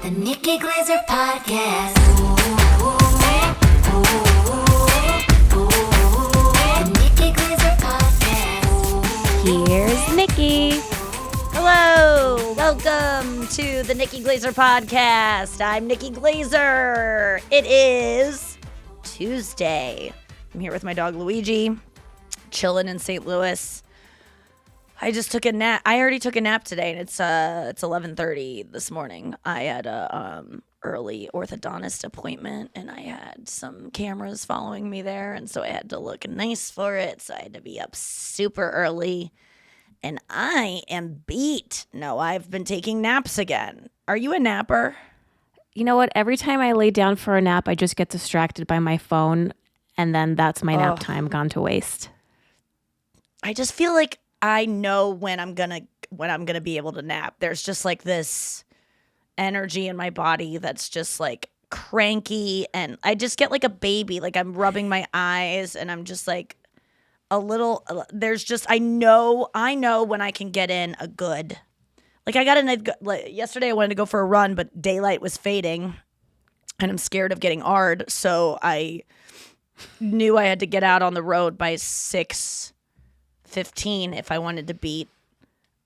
The Nikki Glaser Podcast. The Nikki Glaser Podcast. Here's Nikki. Hello, welcome to the Nikki Glaser Podcast. I'm Nikki Glaser. It is Tuesday. I'm here with my dog Luigi, chilling in St. Louis. I just took a nap. I already took a nap today, and it's 11:30 this morning. I had a early orthodontist appointment, and I had some cameras following me there, and so I had to look nice for it. So I had to be up super early, and I am beat. No, I've been taking naps again. Are you a napper? You know what? Every time I lay down for a nap, I just get distracted by my phone, and then that's my nap time gone to waste. I just feel like I know when I'm gonna be able to nap. There's just like this energy in my body that's just like cranky, and I just get like a baby. Like I'm rubbing my eyes, and I'm just like a little. There's just I know when I can get in a good. Like I got in yesterday. I wanted to go for a run, but daylight was fading, and I'm scared of getting AR'd. So I knew I had to get out on the road by 6:15 if I wanted to beat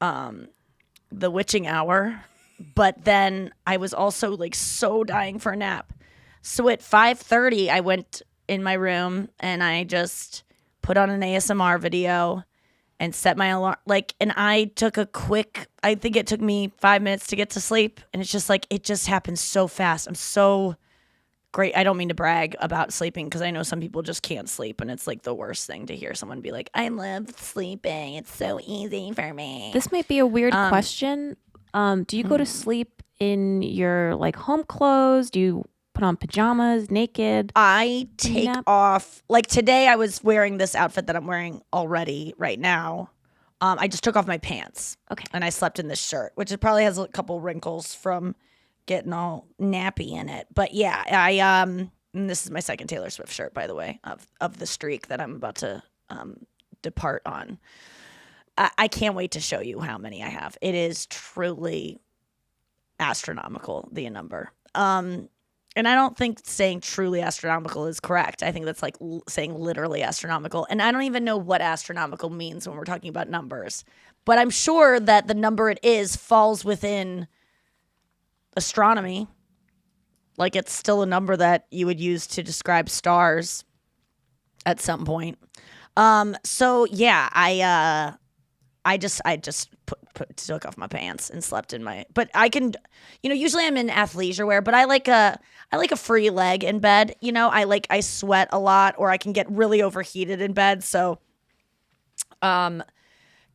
the witching hour. But then I was also like so dying for a nap. So at 5:30 I went in my room and I just put on an ASMR video and set my alarm. And I took I think it took me 5 minutes to get to sleep. And it's just like, it just happened so fast. I'm so great. I don't mean to brag about sleeping because I know some people just can't sleep, and it's like the worst thing to hear someone be like, I love sleeping. It's so easy for me. This might be a weird question. Do you go to sleep in your like home clothes? Do you put on pajamas, naked? I take off. Like today I was wearing this outfit that I'm wearing already right now. I just took off my pants. Okay. And I slept in this shirt, which it probably has a couple wrinkles from getting all nappy in it. But yeah, and this is my second Taylor Swift shirt, by the way, of the streak that I'm about to depart on. I can't wait to show you how many I have. It is truly astronomical, the number. And I don't think saying truly astronomical is correct. I think that's like saying literally astronomical. And I don't even know what astronomical means when we're talking about numbers. But I'm sure that the number it is falls within astronomy. Like it's still a number that you would use to describe stars at some point. So yeah, I just took off my pants and slept in my. But I can, usually I'm in athleisure wear, but I like a free leg in bed. I sweat a lot, or I can get really overheated in bed. So,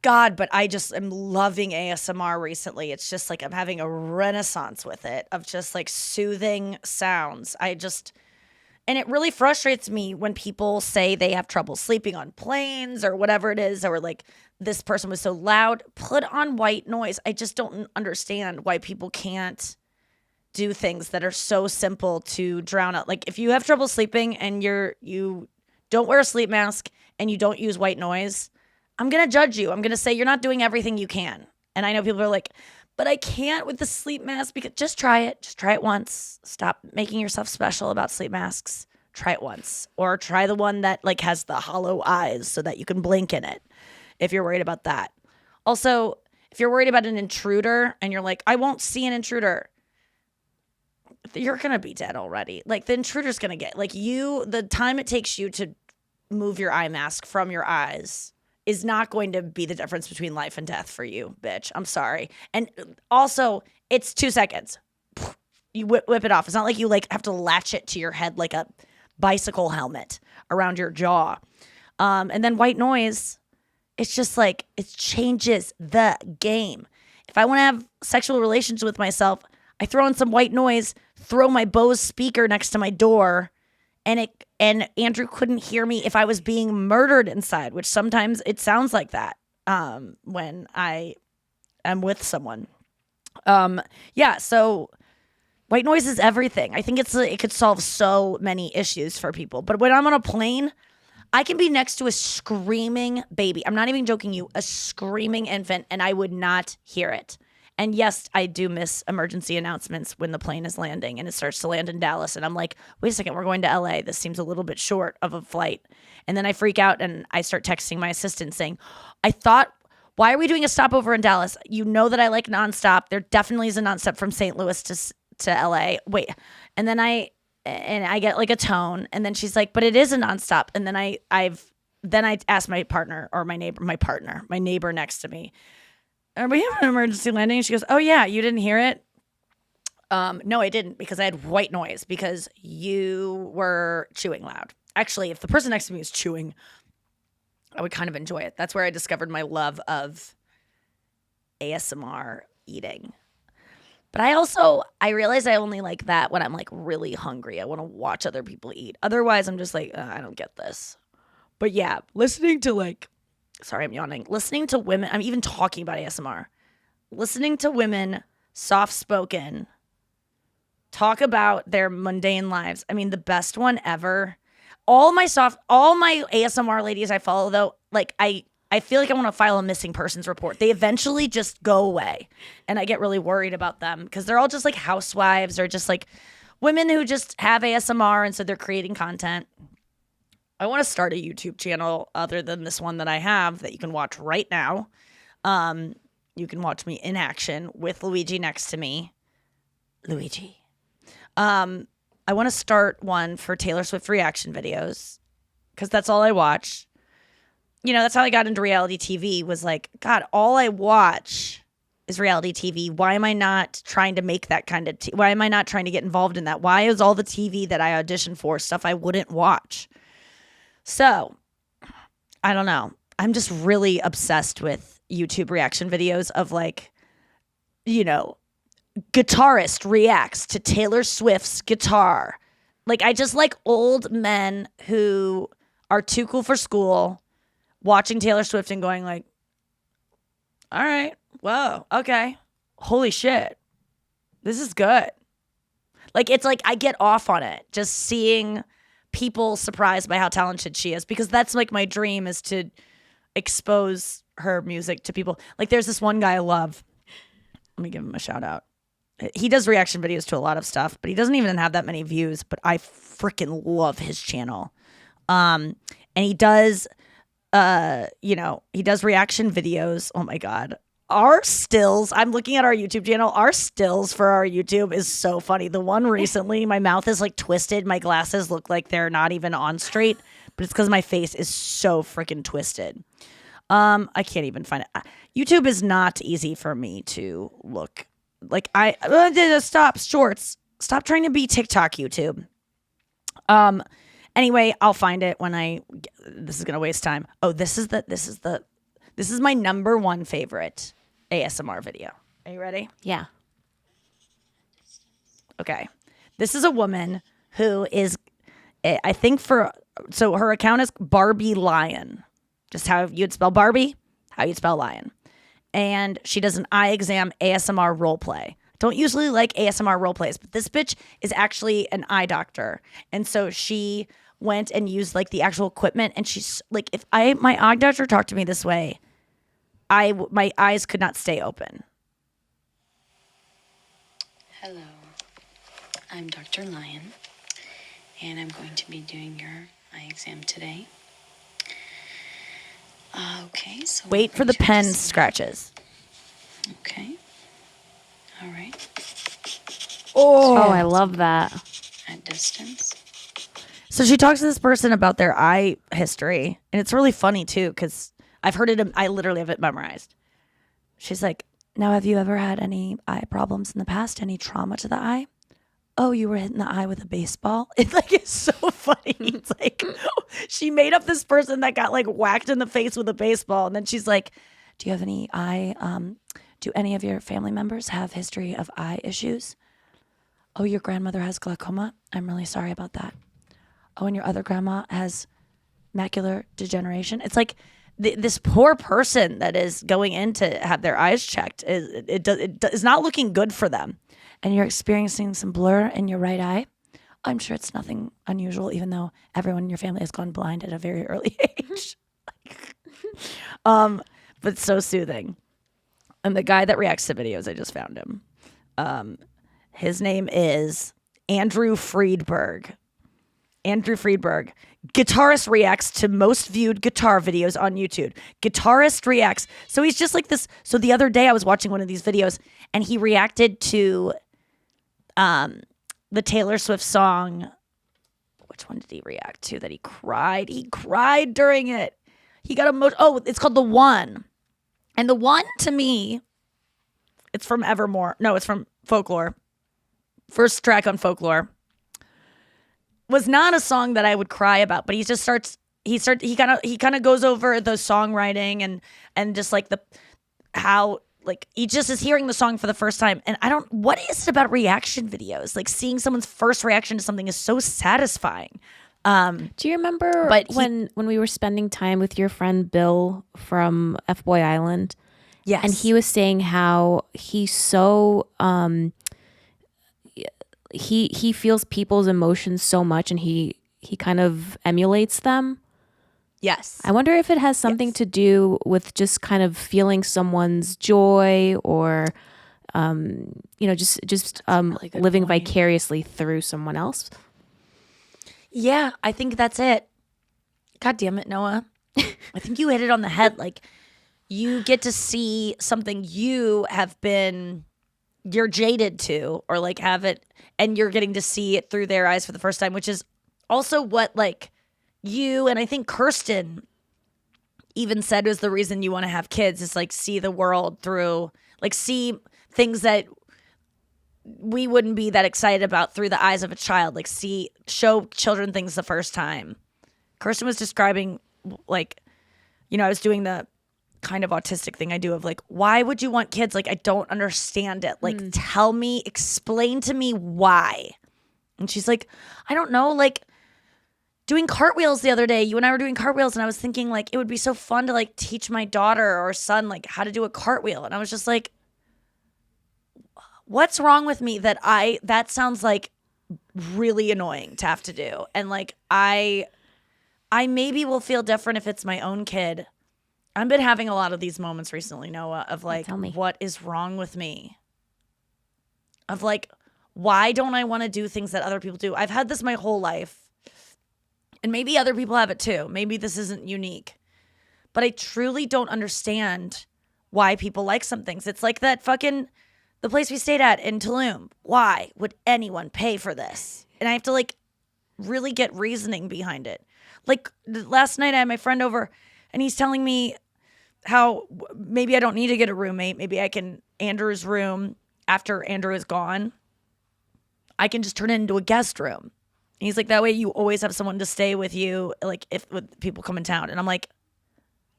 but I just am loving ASMR recently. It's just like I'm having a renaissance with it of just like soothing sounds. And it really frustrates me when people say they have trouble sleeping on planes or whatever it is, or like this person was so loud. Put on white noise. I just don't understand why people can't do things that are so simple to drown out. Like if you have trouble sleeping and you don't wear a sleep mask and you don't use white noise, I'm going to judge you. I'm going to say you're not doing everything you can. And I know people are like, but I can't with the sleep mask. Because just try it. Just try it once. Stop making yourself special about sleep masks. Try it once. Or try the one that like has the hollow eyes so that you can blink in it if you're worried about that. Also, if you're worried about an intruder and you're like, I won't see an intruder, you're going to be dead already. Like the intruder's going to get like the time it takes you to move your eye mask from your eyes is not going to be the difference between life and death for you, bitch. I'm sorry. And also, it's 2 seconds. You whip it off. It's not like you like have to latch it to your head like a bicycle helmet around your jaw. And then white noise, it's just like it changes the game. If I want to have sexual relations with myself, I throw in some white noise, throw my Bose speaker next to my door, and Andrew couldn't hear me if I was being murdered inside, which sometimes it sounds like that when I am with someone. So white noise is everything. I think it could solve so many issues for people. But when I'm on a plane, I can be next to a screaming baby. I'm not even joking you, a screaming infant, and I would not hear it. And yes, I do miss emergency announcements when the plane is landing and it starts to land in Dallas. And I'm like, wait a second, we're going to LA. This seems a little bit short of a flight. And then I freak out and I start texting my assistant saying, why are we doing a stopover in Dallas? You know that I like nonstop. There definitely is a nonstop from St. Louis to LA. Wait. And then I get like a tone. And then she's like, but it is a nonstop. And then I asked my partner or my neighbor next to me, are we having an emergency landing? And she goes, oh yeah, you didn't hear it? No, I didn't, because I had white noise because you were chewing loud. Actually, if the person next to me was chewing, I would kind of enjoy it. That's where I discovered my love of ASMR eating. But I realize I only like that when I'm like really hungry. I want to watch other people eat. Otherwise, I'm just like, I don't get this. But yeah, listening to sorry, I'm yawning. Listening to women, I'm even talking about ASMR. Listening to women, soft-spoken, talk about their mundane lives. I mean, the best one ever. All my ASMR ladies I follow, though, like I feel like I want to file a missing persons report. They eventually just go away. And I get really worried about them because they're all just like housewives or just like women who just have ASMR and so they're creating content. I want to start a YouTube channel other than this one that I have that you can watch right now. You can watch me in action with Luigi next to me. Luigi. I want to start one for Taylor Swift reaction videos because that's all I watch. You know, that's how I got into reality TV was like, God, all I watch is reality TV. Why am I not trying to make that kind of why am I not trying to get involved in that? Why is all the TV that I audition for stuff I wouldn't watch? So, I don't know. I'm just really obsessed with YouTube reaction videos of like, you know, guitarist reacts to Taylor Swift's guitar. Like, I just like old men who are too cool for school watching Taylor Swift and going like, all right, whoa, okay, holy shit, this is good. Like, it's like I get off on it just seeing people surprised by how talented she is because that's like my dream is to expose her music to people. Like, there's this one guy I love. Let me give him a shout out. He does reaction videos to a lot of stuff, but he doesn't even have that many views, but I freaking love his channel. And he does, he does reaction videos. Oh my God. Our stills, I'm looking at our YouTube channel. Our stills for our YouTube is so funny. The one recently, my mouth is like twisted. My glasses look like they're not even on straight, but it's because my face is so freaking twisted. I can't even find it. YouTube is not easy for me to look. Like stop shorts. Stop trying to be TikTok YouTube. Anyway, I'll find it when this is going to waste time. Oh, this is my number one favorite ASMR video. Are you ready? Yeah. Okay. This is a woman who is, I think so her account is Barbie Lion. Just how you'd spell Barbie, how you'd spell lion. And she does an eye exam ASMR role play. Don't usually like ASMR role plays, but this bitch is actually an eye doctor. And so she went and used like the actual equipment. And she's like, if my eye doctor talked to me this way, my eyes could not stay open. Hello, I'm Dr. Lion, and I'm going to be doing your eye exam today. Okay, so Wait for the pen scratches. Okay. All right. Oh, I love that. At distance. So she talks to this person about their eye history, and it's really funny too because I've heard it. I literally have it memorized. She's like, "Now, have you ever had any eye problems in the past? Any trauma to the eye? Oh, you were hit in the eye with a baseball." It's so funny. It's like she made up this person that got like whacked in the face with a baseball, and then she's like, "Do you have any eye? Do any of your family members have history of eye issues? Oh, your grandmother has glaucoma. I'm really sorry about that. Oh, and your other grandma has macular degeneration." It's like this poor person that is going in to have their eyes checked is not looking good for them. And you're experiencing some blur in your right eye. I'm sure it's nothing unusual, even though everyone in your family has gone blind at a very early age. But so soothing. And the guy that reacts to videos, I just found him. His name is Andrew Friedberg. Andrew Friedberg. Guitarist reacts to most viewed guitar videos on YouTube. Guitarist reacts. So he's just like this. So the other day I was watching one of these videos and he reacted to the Taylor Swift song. Which one did he react to that he cried? He cried during it. He got emotional. Oh, it's called The One. And The One, to me, it's from Evermore. No, it's from Folklore. First track on Folklore. Was not a song that I would cry about, but he kind of goes over the songwriting and just like how he just is hearing the song for the first time. And what is it about reaction videos? Like seeing someone's first reaction to something is so satisfying. Do you remember when we were spending time with your friend Bill from F-Boy Island? Yes. And he was saying how he's so he feels people's emotions so much and he kind of emulates them. Yes. I wonder if it has something to do with just kind of feeling someone's joy or just really living point. vicariously through someone else. Yeah, I think that's it. God damn it, Noah. I think you hit it on the head. Like, you get to see something you're jaded to, or like have it, and you're getting to see it through their eyes for the first time, which is also what like you and I think Kirsten even said was the reason you want to have kids, is like see the world through, like see things that we wouldn't be that excited about through the eyes of a child, like show children things the first time. Kirsten was describing like, I was doing the kind of autistic thing I do of like, why would you want kids? Like, I don't understand it. Like, explain to me why. And she's like, I don't know, like doing cartwheels the other day. You and I were doing cartwheels and I was thinking like, it would be so fun to like teach my daughter or son like how to do a cartwheel. And I was just like, what's wrong with me that sounds like really annoying to have to do. And like, I maybe will feel different if it's my own kid. I've been having a lot of these moments recently, Noah, of like, what is wrong with me? Of like, why don't I want to do things that other people do? I've had this my whole life. And maybe other people have it too. Maybe this isn't unique. But I truly don't understand why people like some things. It's like that fucking, the place we stayed at in Tulum. Why would anyone pay for this? And I have to like really get reasoning behind it. Like last night I had my friend over and he's telling me how maybe I don't need to get a roommate. Maybe I can, Andrew's room, after Andrew is gone, I can just turn it into a guest room. And he's like, that way you always have someone to stay with you, like if with people come in town. And I'm like,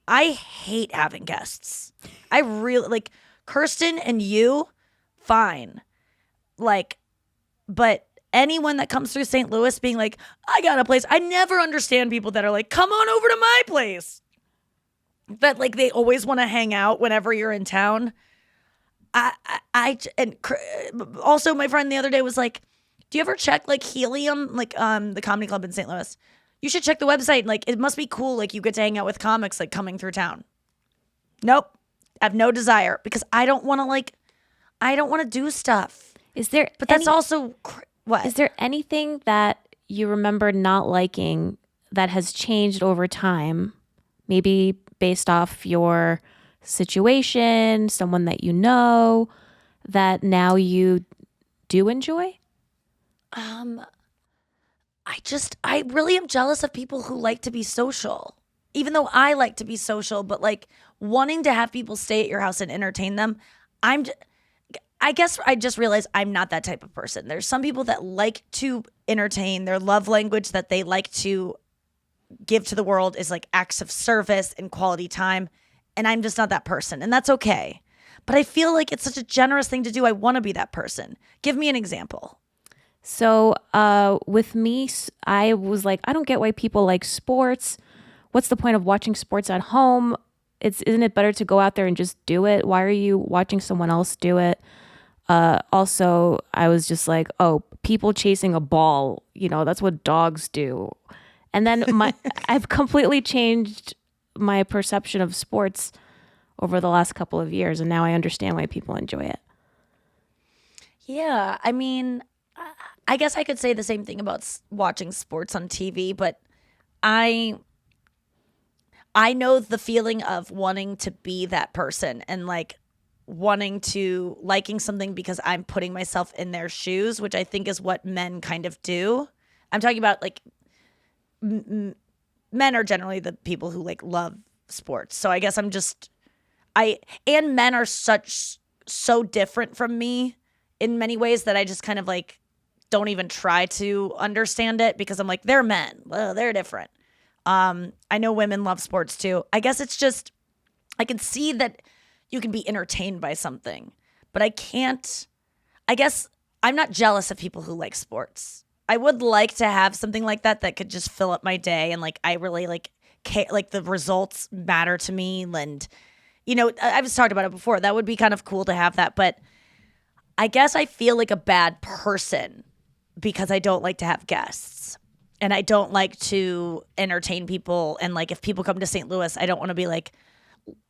I hate having guests. I really, like Kirsten and you, fine. Like, but anyone that comes through St. Louis being like, I got a place. I never understand people that are like, come on over to my place. That like they always want to hang out whenever you're in town. And also my friend the other day was like, do you ever check like Helium, like the comedy club in St. Louis? You should check the website. Like it must be cool. Like you get to hang out with comics like coming through town. Nope. I have no desire because I don't want to do stuff. But that's also what? Is there anything that you remember not liking that has changed over time? Maybe based off your situation, someone that you know, that now you do enjoy? I really am jealous of people who like to be social. Even though I like to be social, but like wanting to have people stay at your house and entertain them, I guess I just realized I'm not that type of person. There's some people that like to entertain. Their love language that they like to give to the world is like acts of service and quality time. And I'm just not that person. And that's okay. But I feel like it's such a generous thing to do. I want to be that person. Give me an example. So with me, I was like, I don't get why people like sports. What's the point of watching sports at home? Isn't it better to go out there and just do it? Why are you watching someone else do it? Also, I was just like, oh, people chasing a ball, that's what dogs do. And then I've completely changed my perception of sports over the last couple of years, and now I understand why people enjoy it. Yeah, I mean, I guess I could say the same thing about watching sports on TV, but I know the feeling of wanting to be that person and like wanting to liking something because I'm putting myself in their shoes, which I think is what men kind of do. I'm talking about like men are generally the people who like love sports. So I guess and men are so different from me in many ways that I just kind of like don't even try to understand it because I'm like, they're men. Well, they're different. I know women love sports too. I guess it's just, I can see that you can be entertained by something, but I guess I'm not jealous of people who like sports. I would like to have something like that could just fill up my day. And like, I really like the results matter to me. And, you know, I've just talked about it before. That would be kind of cool to have that. But I guess I feel like a bad person because I don't like to have guests. And I don't like to entertain people. And like, if people come to St. Louis, I don't want to be like,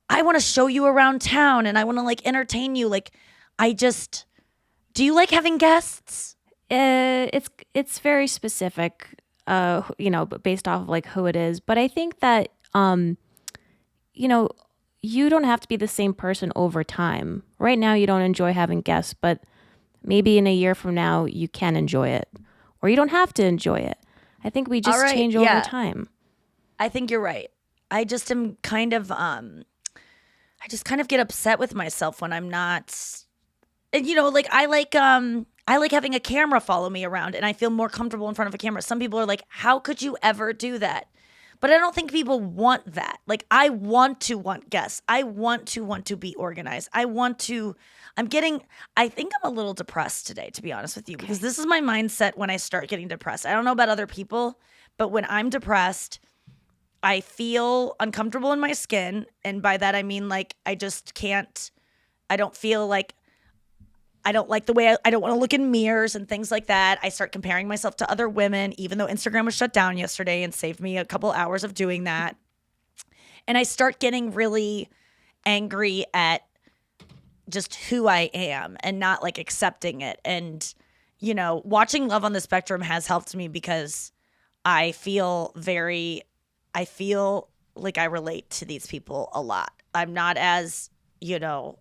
I want to show you around town and I want to like entertain you. Like, do you like having guests? It's very specific, you know, based off of like who it is. But I think that, you know, you don't have to be the same person over time. Right now, you don't enjoy having guests, but maybe in a year from now, you can enjoy it, or you don't have to enjoy it. I think we just change over time. I think you're right. I just am kind of, I just kind of get upset with myself when I'm not, you know, like I like having a camera follow me around and I feel more comfortable in front of a camera. Some people are like, how could you ever do that? But I don't think people want that. Like I want guests. I want to be organized. I think I'm a little depressed today, to be honest with you, because this is my mindset when I start getting depressed. I don't know about other people, but when I'm depressed, I feel uncomfortable in my skin. And by that, I mean, like, I don't feel like, I don't like the way I don't want to look in mirrors and things like that. I start comparing myself to other women, even though Instagram was shut down yesterday and saved me a couple hours of doing that. And I start getting really angry at just who I am and not like accepting it. And, you know, watching Love on the Spectrum has helped me because I feel like I relate to these people a lot. I'm not as, you know,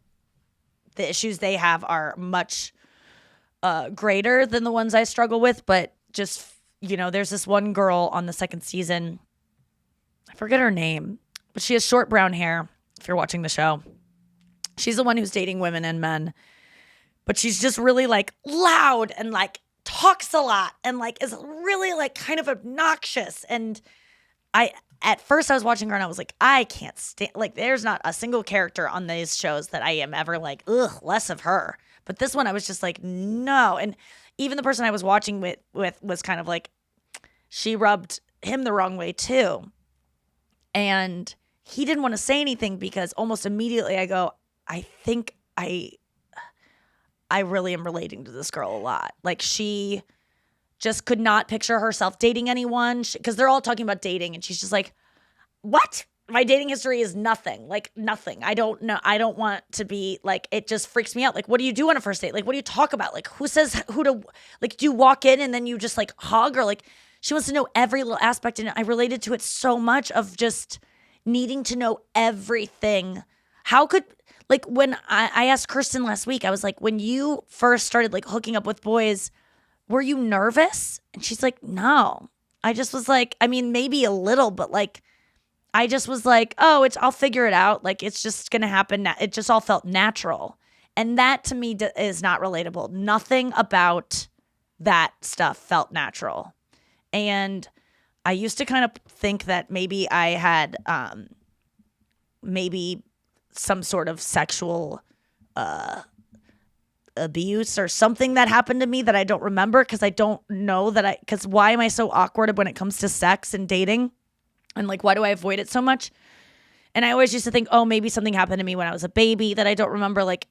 the issues they have are much greater than the ones I struggle with. But just, you know, there's this one girl on the second season. I forget her name, but she has short brown hair, if you're watching the show. She's the one who's dating women and men. But she's just really like loud and like talks a lot and like is really like kind of obnoxious. And at first I was watching her and I was like, I can't stand, like there's not a single character on these shows that I am ever like, ugh, less of her. But this one I was just like, no. And even the person I was watching with was kind of like, she rubbed him the wrong way too. And he didn't want to say anything because almost immediately I go, I think I really am relating to this girl a lot. Like she just could not picture herself dating anyone because they're all talking about dating. And she's just like, what? My dating history is nothing. Like nothing. I don't know. I don't want to be like, it just freaks me out. Like, what do you do on a first date? Like, what do you talk about? Like, who says who to, like, do you walk in and then you just like hug or like, she wants to know every little aspect. And I related to it so much of just needing to know everything. How could, like when I asked Kirsten last week, I was like, when you first started like hooking up with boys, were you nervous? And she's like, no. I just was like, I mean, maybe a little, but like, I just was like, oh, I'll figure it out. Like, it's just going to happen. It just all felt natural. And that to me is not relatable. Nothing about that stuff felt natural. And I used to kind of think that maybe I had maybe some sort of sexual abuse or something that happened to me that I don't remember because I don't know because why am I so awkward when it comes to sex and dating? And like, why do I avoid it so much? And I always used to think, oh, maybe something happened to me when I was a baby that I don't remember. Like,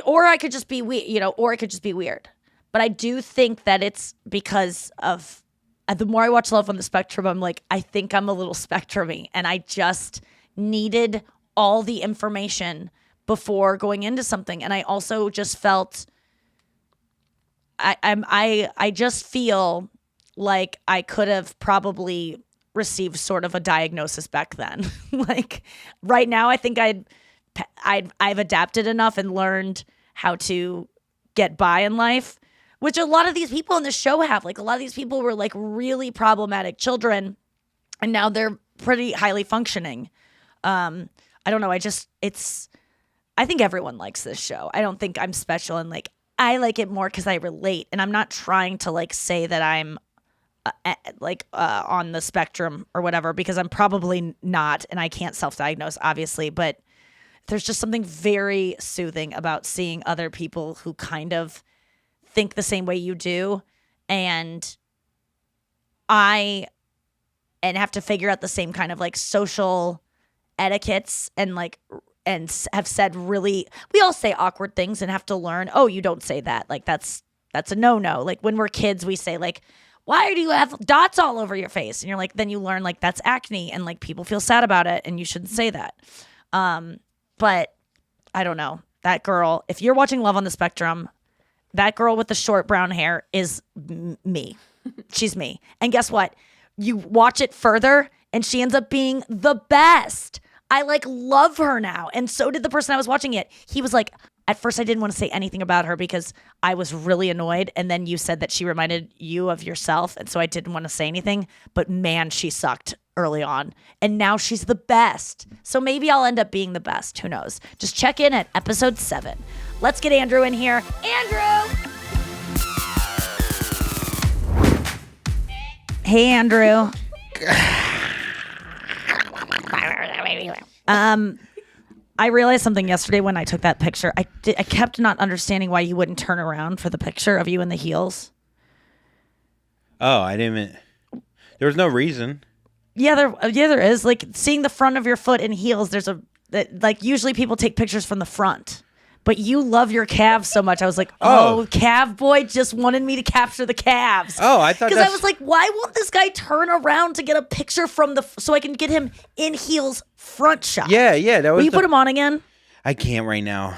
or I could just be or it could just be weird. But I do think that it's because of the more I watch Love on the Spectrum, I'm like, I think I'm a little spectrum-y. And I just needed all the information before going into something. And I also just felt I just feel like I could have probably received sort of a diagnosis back then. Like right now, I think I've adapted enough and learned how to get by in life, which a lot of these people in the show have. Like a lot of these people were like really problematic children, and now they're pretty highly functioning. I don't know. I think everyone likes this show. I don't think I'm special, and like I like it more because I relate, and I'm not trying to like say that I'm on the spectrum or whatever, because I'm probably not, and I can't self-diagnose obviously, but there's just something very soothing about seeing other people who kind of think the same way you do, and have to figure out the same kind of like social etiquettes and have said we all say awkward things and have to learn, oh, you don't say that. Like that's a no-no. Like when we're kids, we say like, why do you have dots all over your face? And you're like, then you learn like that's acne and like people feel sad about it and you shouldn't say that. But I don't know. That girl, if you're watching Love on the Spectrum, that girl with the short brown hair is me. She's me. And guess what? You watch it further and she ends up being the best. I like love her now. And so did the person I was watching it. He was like, at first I didn't want to say anything about her because I was really annoyed. And then you said that she reminded you of yourself. And so I didn't want to say anything. But man, she sucked early on. And now she's the best. So maybe I'll end up being the best. Who knows? Just check in at episode 7. Let's get Andrew in here. Andrew! Hey, Andrew. I realized something yesterday when I took that picture. I kept not understanding why you wouldn't turn around for the picture of you in the heels. Oh, I didn't. There was no reason. Yeah, there is. Like seeing the front of your foot in heels. Like usually people take pictures from the front, but you love your calves so much. I was like, oh, calf boy just wanted me to capture the calves. Oh, I thought because I was like, why won't this guy turn around to get a picture from so I can get him in heels front shot? Yeah. That was. Will you put him on again? I can't right now.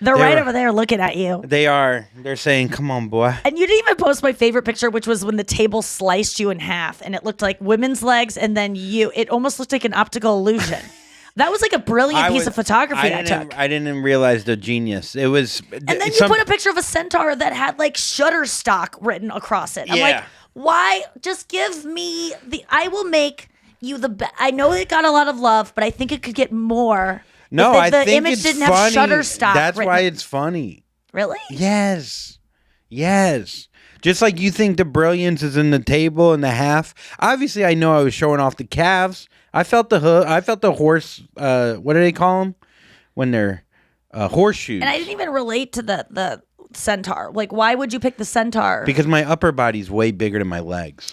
They're right over there looking at you. They are. They're saying, come on, boy. And you didn't even post my favorite picture, which was when the table sliced you in half and it looked like women's legs and then you. It almost looked like an optical illusion. That was like a brilliant piece of photography I took. I didn't realize the genius. It was. And then you put a picture of a centaur that had like Shutterstock written across it. I'm like, why? Just give me I will make you the best. I know it got a lot of love, but I think it could get more. No, I think the image it's didn't funny. have Shutterstock. That's why it's funny. Really? Yes. Just like you think the brilliance is in the table and the half. Obviously, I know I was showing off the calves. I felt the hook. I felt the horse. What do they call them when they're horseshoes? And I didn't even relate to the centaur. Like, why would you pick the centaur? Because my upper body's way bigger than my legs.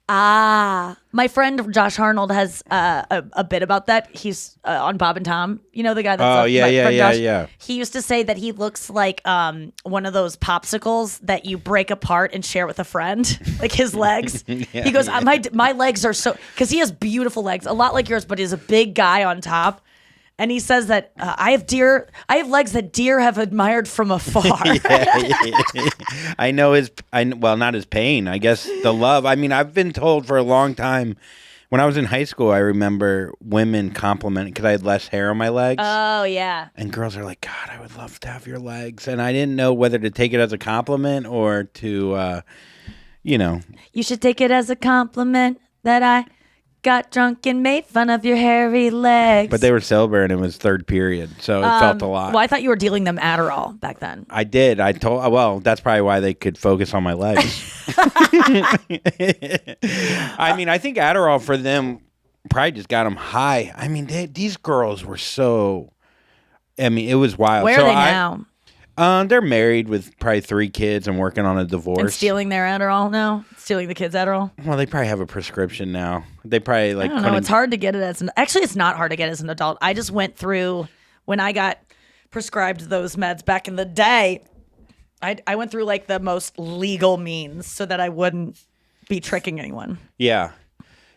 My friend Josh Arnold has a bit about that. He's on Bob and Tom. You know the guy that's yeah. He used to say that he looks like one of those popsicles that you break apart and share with a friend, like his legs. He goes, my legs are so, because he has beautiful legs, a lot like yours, but he's a big guy on top. And he says that I have legs that deer have admired from afar. I know not his pain. I guess the love. I mean, I've been told for a long time. When I was in high school, I remember women complimenting because I had less hair on my legs. Oh, yeah. And girls are like, God, I would love to have your legs. And I didn't know whether to take it as a compliment or to, You should take it as a compliment that I got drunk and made fun of your hairy legs. But they were sober and it was third period, so it felt a lot. Well, I thought you were dealing them Adderall back then. I did. Well, that's probably why they could focus on my legs. I mean, I think Adderall for them probably just got them high. I mean, these girls were so... I mean, it was wild. Where are they now? They're married with probably 3 kids and working on a divorce. And stealing their Adderall now? Stealing the kids' Adderall? Well, they probably have a prescription now. They probably I don't know. It's hard to get it as actually, it's not hard to get as an adult. I just went through, when I got prescribed those meds back in the day, I went through like the most legal means so that I wouldn't be tricking anyone. Yeah.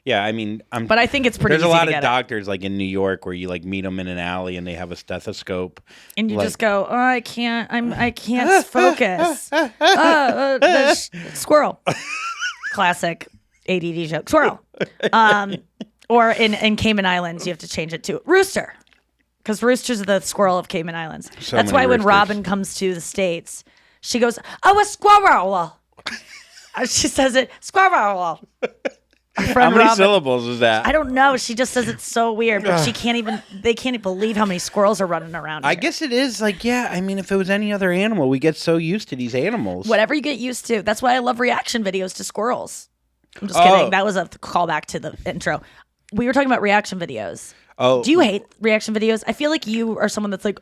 Yeah, I mean, But I think it's pretty there's a easy lot to of get it. doctors like in New York where you like meet them in an alley and they have a stethoscope. And you like, just go, oh, I can't focus. Squirrel. Classic ADD joke. Squirrel. Or in Cayman Islands, you have to change it to rooster. Because roosters are the squirrel of Cayman Islands. So That's many why when roosters. Robin comes to the States, she goes, oh, a squirrel. She says it, squirrel. how many syllables is that? I don't know. She just says it's so weird, but they can't even believe how many squirrels are running around I here. guess it is like, yeah, I mean, if it was any other animal, we get so used to these animals. Whatever you get used to. That's why I love reaction videos to squirrels. I'm just Oh. kidding. That was a callback to the intro. We were talking about reaction videos. Oh, Do you hate reaction videos? I feel like you are someone that's like,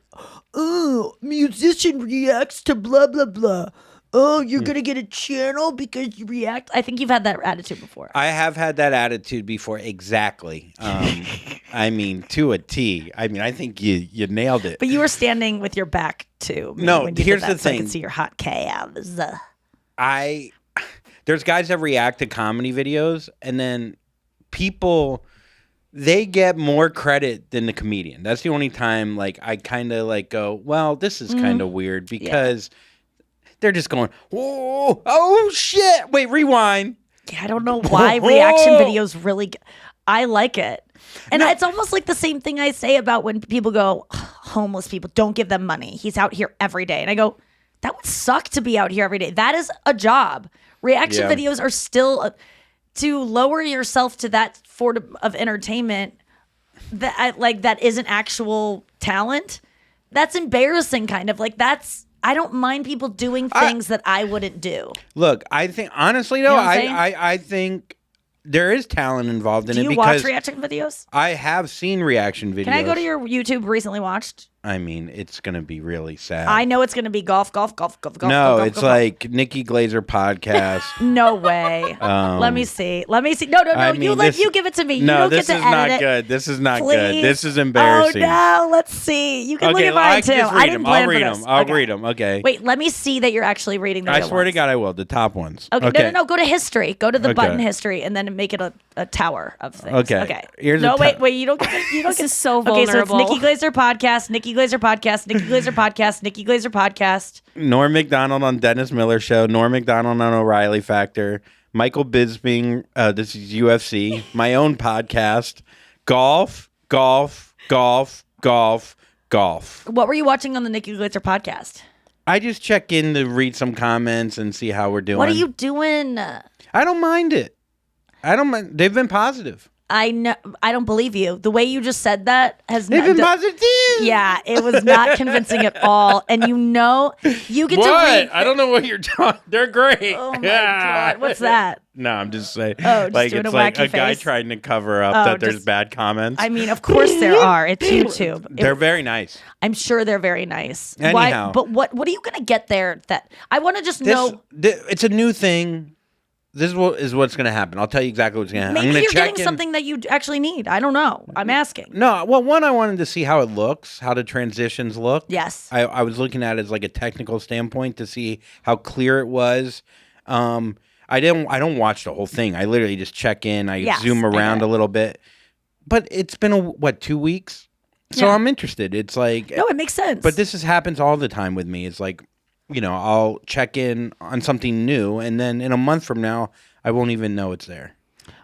oh, musician reacts to blah, blah, blah. Oh, you're going to get a channel because you react. I think you've had that attitude before. I have had that attitude before, exactly. I mean, to a T. I mean, I think you nailed it. But you were standing with your back to me No, when you here's did that, the so I thing. could see your hot calves. There's guys that react to comedy videos, and then people, they get more credit than the comedian. That's the only time, like, I kind of like go, well, this is kind of weird because they're just going, whoa, oh shit, wait, rewind. Yeah, I don't know why reaction videos really. I like it, and it's almost like the same thing I say about when people go, homeless people, don't give them money. He's out here every day, and I go, that would suck to be out here every day. That is a job. Reaction Yeah. videos are still to lower yourself to that form of entertainment that isn't actual talent. That's embarrassing, kind of like that's. I don't mind people doing things that I wouldn't do. Look, I think, honestly, though, You know what I'm saying? I think there is talent involved in Do it you because watch reaction videos? I have seen reaction videos. Can I go to your YouTube recently watched? I mean, it's going to be really sad. I know it's going to be golf. No, golf, it's golf. like Nikki Glaser podcast. No way. Let me see. No. I You mean, you give it to me. No, you don't this get to is edit not it. good. This is not Please. good. This is embarrassing. Oh no. Let's see. You can look Okay, at mine I too. can just I read didn't them. plan I'll read for them. this. I'll Okay. read them. Okay. Wait. Let me see that you're actually reading the I real swear to ones. God, I will. The top ones. Okay. No. Go to history. Go to the Okay. button history, and then make it a tower of things. Okay. Okay. Here's no. a Wait. You don't get. You don't This get. is so Okay. So it's vulnerable. Nikki Glaser podcast. Nikki Glaser podcast. Nikki Glaser podcast. Nikki Glaser podcast. Norm Macdonald on Dennis Miller Show. Norm Macdonald on O'Reilly Factor. Michael Bisping. This is UFC. My own podcast. Golf. What were you watching on the Nikki Glaser podcast? I just check in to read some comments and see how we're doing. What are you doing? I don't mind it. I don't mind. They've been positive. I know. I don't believe you. The way you just said that has They've not. been positive. Yeah, it was not convincing at all. And you get to read. I don't know what you're talking. They're great. Oh my god, what's that? No, I'm just saying. Oh, just like doing it's a like wacky a guy face? trying to cover up Oh, that there's just- bad comments. I mean, of course there are. It's YouTube. They're very nice. I'm sure they're very nice. Anyhow. But what are you gonna get there? That I want to just know. It's a new thing. This is what's going to happen. I'll tell you exactly what's going to happen. I'm Maybe gonna you're check getting in. something that you actually need. I don't know. I'm asking. No, well, one, I wanted to see how it looks, how the transitions look. Yes. I was looking at it as like a technical standpoint to see how clear it was. I don't watch the whole thing. I literally just check in. I Yes, zoom I get around it. a little bit. But it's been 2 weeks? So Yeah. I'm interested. It's like No, it makes sense. but this happens all the time with me. It's like, I'll check in on something new and then in a month from now I won't even know it's there.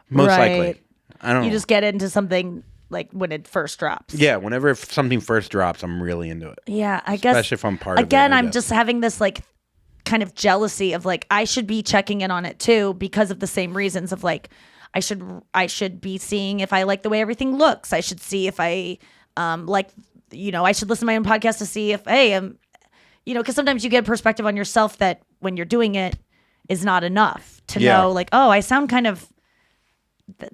Most likely. Right. I don't know. You just get into something like when it first drops. Yeah, whenever something first drops, I'm really into it. Yeah, I guess. Especially if I'm part of it, Again, I I'm guess. just having this like kind of jealousy of like I should be checking in on it too because of the same reasons of like I should be seeing if I like the way everything looks. I should see if I I should listen to my own podcast to see if because sometimes you get a perspective on yourself that when you're doing it is not enough to Yeah. know like, oh, I sound kind of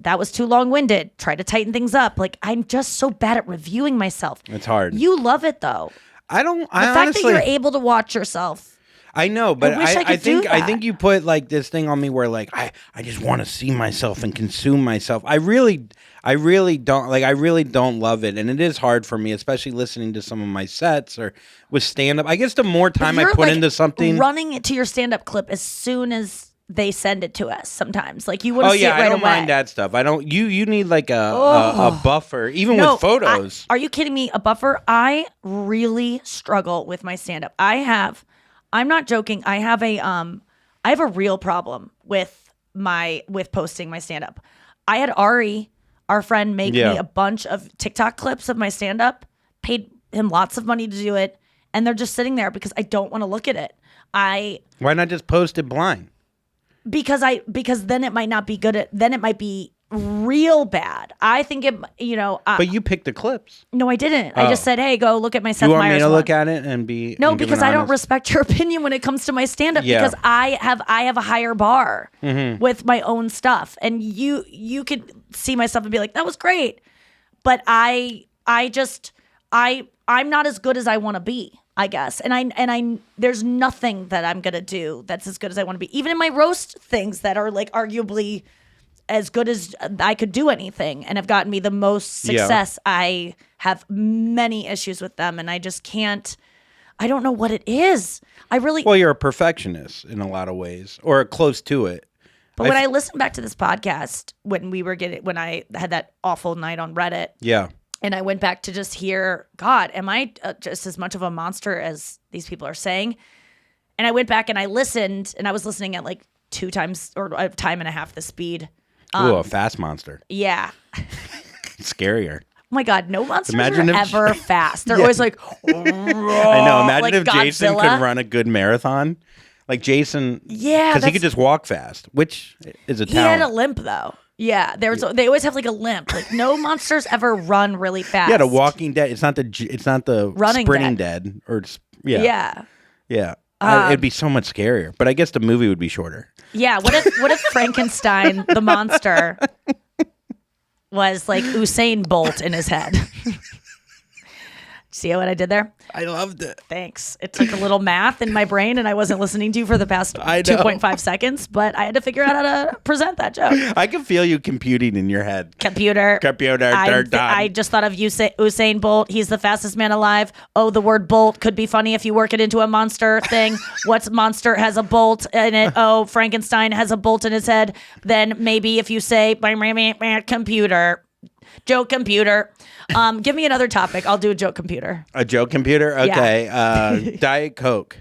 that was too long-winded. Try to tighten things up. Like I'm just so bad at reviewing myself. It's hard. You love it though. I don't. The I fact honestly, that you're able to watch yourself. I know, but wish I could do I that. think you put like this thing on me where like I just want to see myself and consume myself. I really don't like. I really don't love it, and it is hard for me, especially listening to some of my sets or with stand up. I guess the more time I You're, put like, into something, running it to your stand-up clip as soon as they send it to us sometimes. Like you want to Oh see yeah, it right I don't away. mind that stuff. I don't. You need like a buffer, even No, with photos. are you kidding me? A buffer? I really struggle with my stand-up. I'm not joking. I have a real problem with posting my stand-up. I had Ari, our friend, make me a bunch of TikTok clips of my stand-up, paid him lots of money to do it, and they're just sitting there because I don't want to look at it. Why not just post it blind? Because then it might not be good then it might be real bad. I think But you picked the clips. no, I didn't. I just said, hey, go look at my Seth You want me Meyers to one. look at it and be No, and give because an I don't honest- respect your opinion when it comes to my stand-up Yeah. because I have a higher bar with my own stuff. And you could see my stuff and be like, that was great. But I'm not as good as I want to be, I guess. And I there's nothing that I'm going to do that's as good as I want to be. Even in my roast things that are like arguably as good as I could do anything and have gotten me the most success, I have many issues with them and I just can't. I don't know what it is. Well, you're a perfectionist in a lot of ways, or close to it. But when I listened back to this podcast when I had that awful night on Reddit, and I went back to just hear, God, am I just as much of a monster as these people are saying? And I went back and I listened, and I was listening at like 2 times or a time and a half the speed. Ooh, a fast monster. Yeah. Scarier. Oh my God, no monsters Imagine are if- ever fast. They're always like, I know. Imagine like if Jason Godzilla. could run a good marathon. Like Jason. Yeah, Because he could that's- just walk fast, which is a he had talent. a limp though. Yeah, they always have like a limp. Like no monsters ever run really fast. Yeah, the Walking Dead. It's not the Running sprinting dead. Or Yeah. It'd be so much scarier. But I guess the movie would be shorter. Yeah, what if Frankenstein, the monster, was like Usain Bolt in his head? See what I did there? I loved it. Thanks. It took a little math in my brain and I wasn't listening to you for the past I know. 2.5 seconds, but I had to figure out how to present that joke. I can feel you computing in your head. Computer. I just thought of Usain Bolt. He's the fastest man alive. Oh, the word bolt could be funny if you work it into a monster thing. What's monster has a bolt in it? Oh, Frankenstein has a bolt in his head. Then maybe if you say computer. Joke computer. Give me another topic. I'll do a joke computer. A joke computer? Okay. Diet Coke.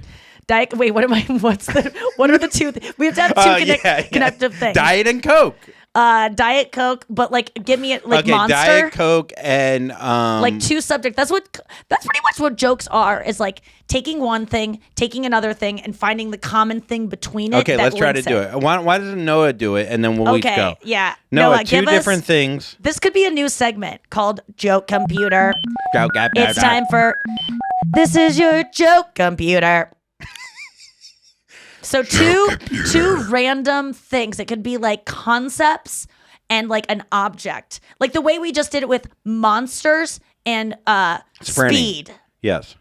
Wait, what are the two? We have to have two connective things. Diet and Coke. Diet Coke, but like, give me it like Okay, Monster. Diet Coke and like two subjects. That's pretty much what jokes are. Is like taking one thing, taking another thing, and finding the common thing between it. Okay, that let's try to links do it. Why doesn't Noah do it, and then we'll each go? Yeah. Noah, two give us- different things. This could be a new segment called Joke Computer. It's It's time for This is your joke computer. So two random things. It could be like concepts and like an object. Like the way we just did it with monsters and Sprinting. speed. Yes.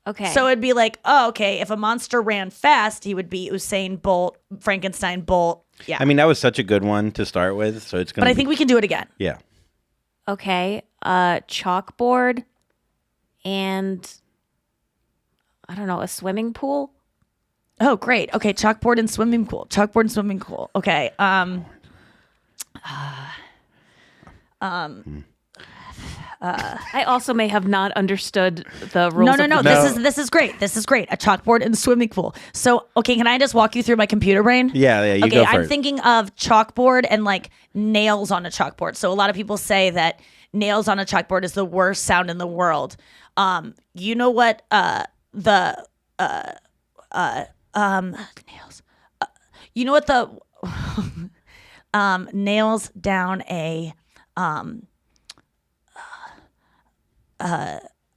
Okay. So it'd be like, oh, okay, if a monster ran fast, he would be Usain Bolt, Frankenstein Bolt. Yeah. I mean, that was such a good one to start with, so it's going to but I think we can do it again. Yeah. Okay. Chalkboard and I don't know, a swimming pool. Oh, great. Okay, chalkboard and swimming pool. Chalkboard and swimming pool. Okay. I also may have not understood the rules. No. of This is great. This is great. A chalkboard and swimming pool. So, okay, can I just walk you through my computer brain? Yeah, you Okay, go I'm first. thinking of chalkboard and like nails on a chalkboard. So a lot of people say that nails on a chalkboard is the worst sound in the world. You know what? Nails. You know what the nails down a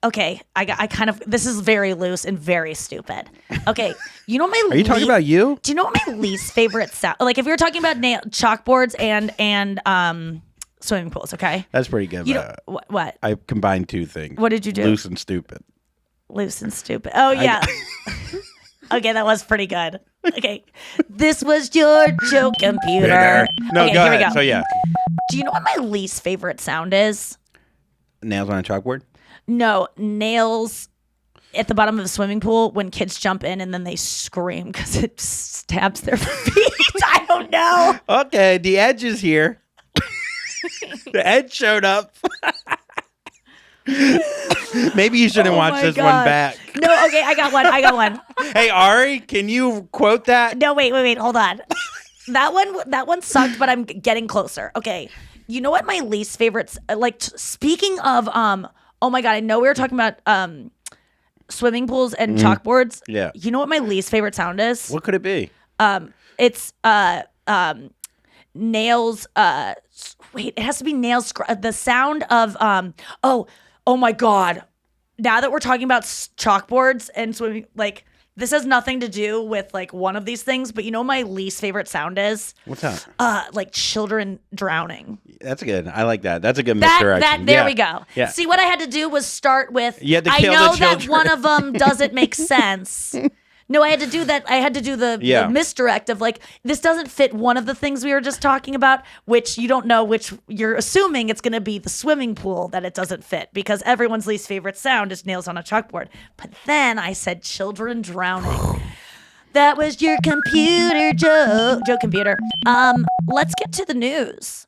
okay, I kind of, this is very loose and very stupid. Okay, you know my Are you talking about you? do you know what my least favorite sound? Like if you're talking about chalkboards and swimming pools, okay? That's pretty good. You know what? I combined two things. What did you do? Loose and stupid. Loose and stupid. Oh yeah. Okay, that was pretty good. Okay, this was your joke computer. No, okay, go here we ahead. go. So yeah, Do you know what my least favorite sound is? nails on a chalkboard. No, nails at the bottom of a swimming pool when kids jump in and then they scream because it stabs their feet. I don't know. Okay, the Edge is here. The Edge showed up. Maybe you shouldn't watch this one back. No, okay, I got one. Hey, Ari, can you quote that? No, wait, hold on. That one sucked, but I'm getting closer. Okay, you know what my least favorites? Like speaking of, oh my god, I know we were talking about swimming pools and chalkboards. Yeah. You know what my least favorite sound is? What could it be? It's nails. Wait, it has to be nails. The sound of oh my god. Now that we're talking about chalkboards and swimming, like. This has nothing to do with like one of these things, but you know what my least favorite sound is? What's that? Like children drowning. That's good. I like that. That's a good misdirection. There we go. Yeah. See, what I had to do was start with, You had to I kill the know that children. one of them doesn't make sense. No, I had to do that. I had to do the misdirect of like, this doesn't fit one of the things we were just talking about, which you don't know, which you're assuming it's going to be the swimming pool that it doesn't fit because everyone's least favorite sound is nails on a chalkboard. But then I said children drowning. That was your computer, Joe computer. Let's get to the news.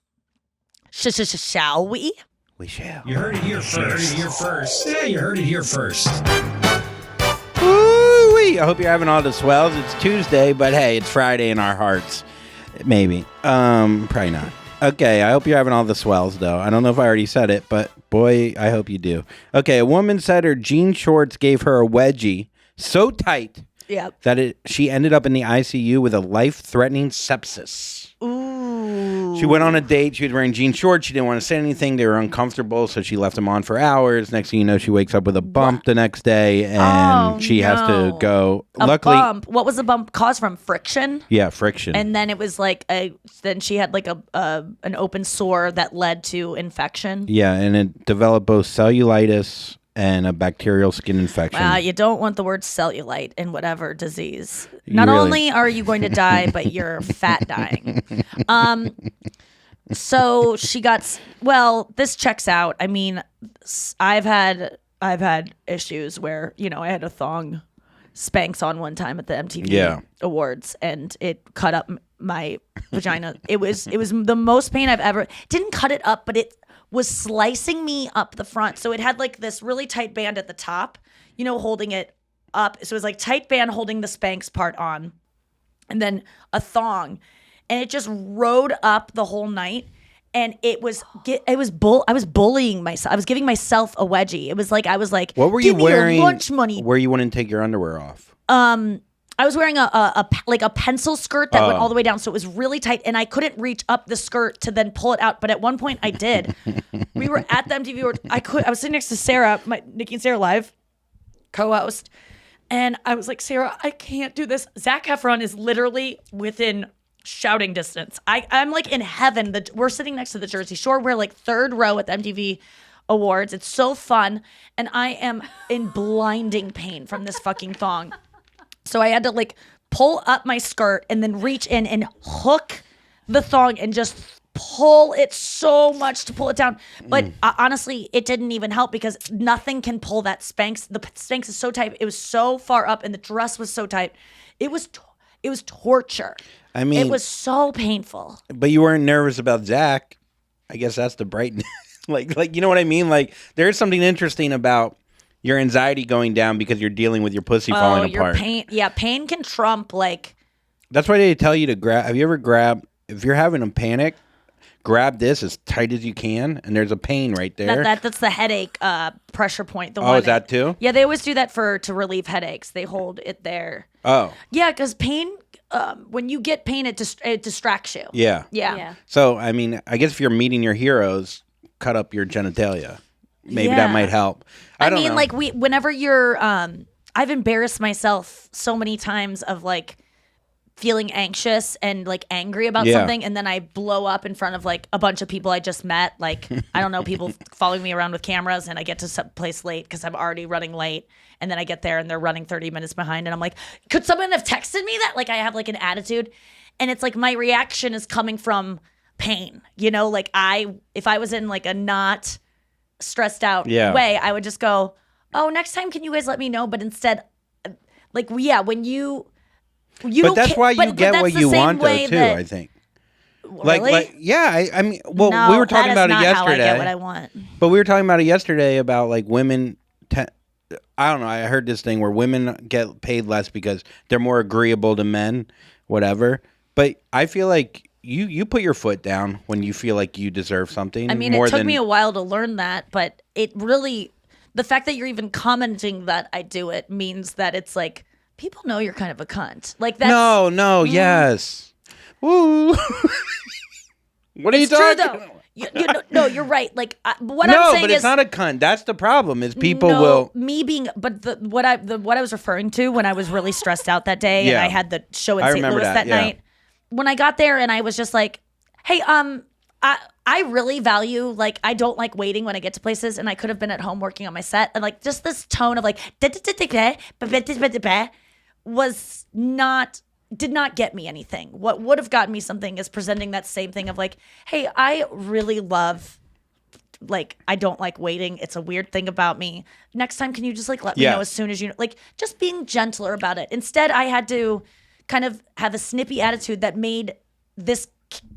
Shall we? We shall. You heard it here first. Yeah, you heard it here first. Woo-wee. I hope you're having all the swells. It's Tuesday, but hey, it's Friday in our hearts. Maybe. Probably not. Okay, I hope you're having all the swells, though. I don't know if I already said it, but boy, I hope you do. Okay, a woman said her jean shorts gave her a wedgie so tight that she ended up in the ICU with a life-threatening sepsis. Ooh. She went on a date. She was wearing jean shorts. She didn't want to say anything. They were uncomfortable, so she left them on for hours. Next thing you know, she wakes up with a bump the next day, and she has to go. Luckily, bump. What was the bump caused from? Friction? Yeah, friction. And then it was like then she had like an open sore that led to infection. Yeah, and it developed both cellulitis and a bacterial skin infection. Wow, you don't want the word cellulite in whatever disease. Not only are you going to die, but you're fat dying. So she got, well, this checks out. I mean, I've had issues where, you know, I had a thong Spanx on one time at the MTV Awards and it cut up my vagina. It was the most pain I've ever, didn't cut it up, but it was slicing me up the front. So it had like this really tight band at the top, you know, holding it up. So it was like tight band holding the Spanx part on and then a thong. And it just rode up the whole night. And I was bullying myself. I was giving myself a wedgie. It was like, I was like, what were you give wearing? Me your lunch money. Where you wouldn't take your underwear off? I was wearing a pencil skirt that went all the way down, so it was really tight, and I couldn't reach up the skirt to then pull it out. But at one point, I did. We were at the MTV Awards. I was sitting next to Sarah, my Nikki and Sarah Live co-host, and I was like, Sarah, I can't do this. Zac Efron is literally within shouting distance. I'm like in heaven. We're sitting next to the Jersey Shore. We're like third row at the MTV Awards. It's so fun, and I am in blinding pain from this fucking thong. So I had to like pull up my skirt and then reach in and hook the thong and just pull it so much to pull it down. But honestly, it didn't even help because nothing can pull that Spanx. The Spanx is so tight. It was so far up and the dress was so tight. It was torture. I mean, it was so painful. But you weren't nervous about Zach. I guess that's the brightness. like you know what I mean? Like there's something interesting about your anxiety going down because you're dealing with your pussy falling apart. Pain, pain can trump like. That's why they tell you to grab. Have you ever grabbed? If you're having a panic, grab this as tight as you can, and there's a pain right there. That's the headache pressure point. The oh, one is that too? Yeah, they always do that to relieve headaches. They hold it there. Oh. Yeah, because pain. When you get pain, it distracts you. Yeah. So I mean, I guess if you're meeting your heroes, cut up your genitalia. Maybe that might help. I don't know. Like whenever you're, I've embarrassed myself so many times of like feeling anxious and like angry about something, and then I blow up in front of like a bunch of people I just met. Like I don't know, people following me around with cameras, and I get to some place late because I'm already running late, and then I get there and they're running 30 minutes behind, and I'm like, could someone have texted me that? Like I have like an attitude, and it's like my reaction is coming from pain. You know, like if I was in like a not stressed out way, I would just go, oh, next time can you guys let me know? But instead, like, yeah, when you But don't that's ca- why you but get that's what the you same want, though, way too, that- I think. Really? Yeah, I mean, well, no, we were talking about that it is not yesterday. How I get what I want. But we were talking about it yesterday about like women. I don't know. I heard this thing where women get paid less because they're more agreeable to men, whatever. But I feel like you put your foot down when you feel like you deserve something. I mean, more it took than, me a while to learn that, but it really, the fact that you're even commenting that I do it means that it's like people know you're kind of a cunt. Like that's No, yes. Woo. What are you it's true talking? though. No, you're right. Like what No, I'm saying but is it's not a cunt. That's the problem. Is people no, will. me being, but what I was referring to when I was really stressed out that day, and Yeah. I had the show in I St. remember Louis that yeah. night. When I got there, and I was just like, "Hey, I really value like I don't like waiting when I get to places, and I could have been at home working on my set, and like just this tone of like was not." Did not get me anything. What would have gotten me something is presenting that same thing of like, hey, I really love, like, I don't like waiting. It's a weird thing about me. Next time, can you just like let me Yeah. know as soon as you know, like just being gentler about it. Instead, I had to kind of have a snippy attitude that made this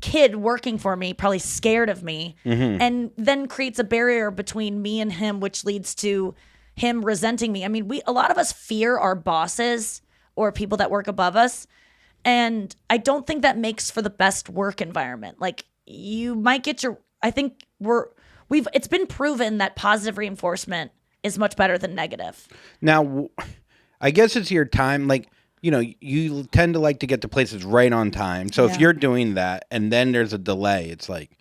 kid working for me probably scared of me, and then creates a barrier between me and him, which leads to him resenting me. I mean, a lot of us fear our bosses or people that work above us. And I don't think that makes for the best work environment. Like you might get I think it's been proven that positive reinforcement is much better than negative. Now, I guess it's your time. Like, you know, you tend to like to get to places right on time. So if Yeah. you're doing that and then there's a delay, it's like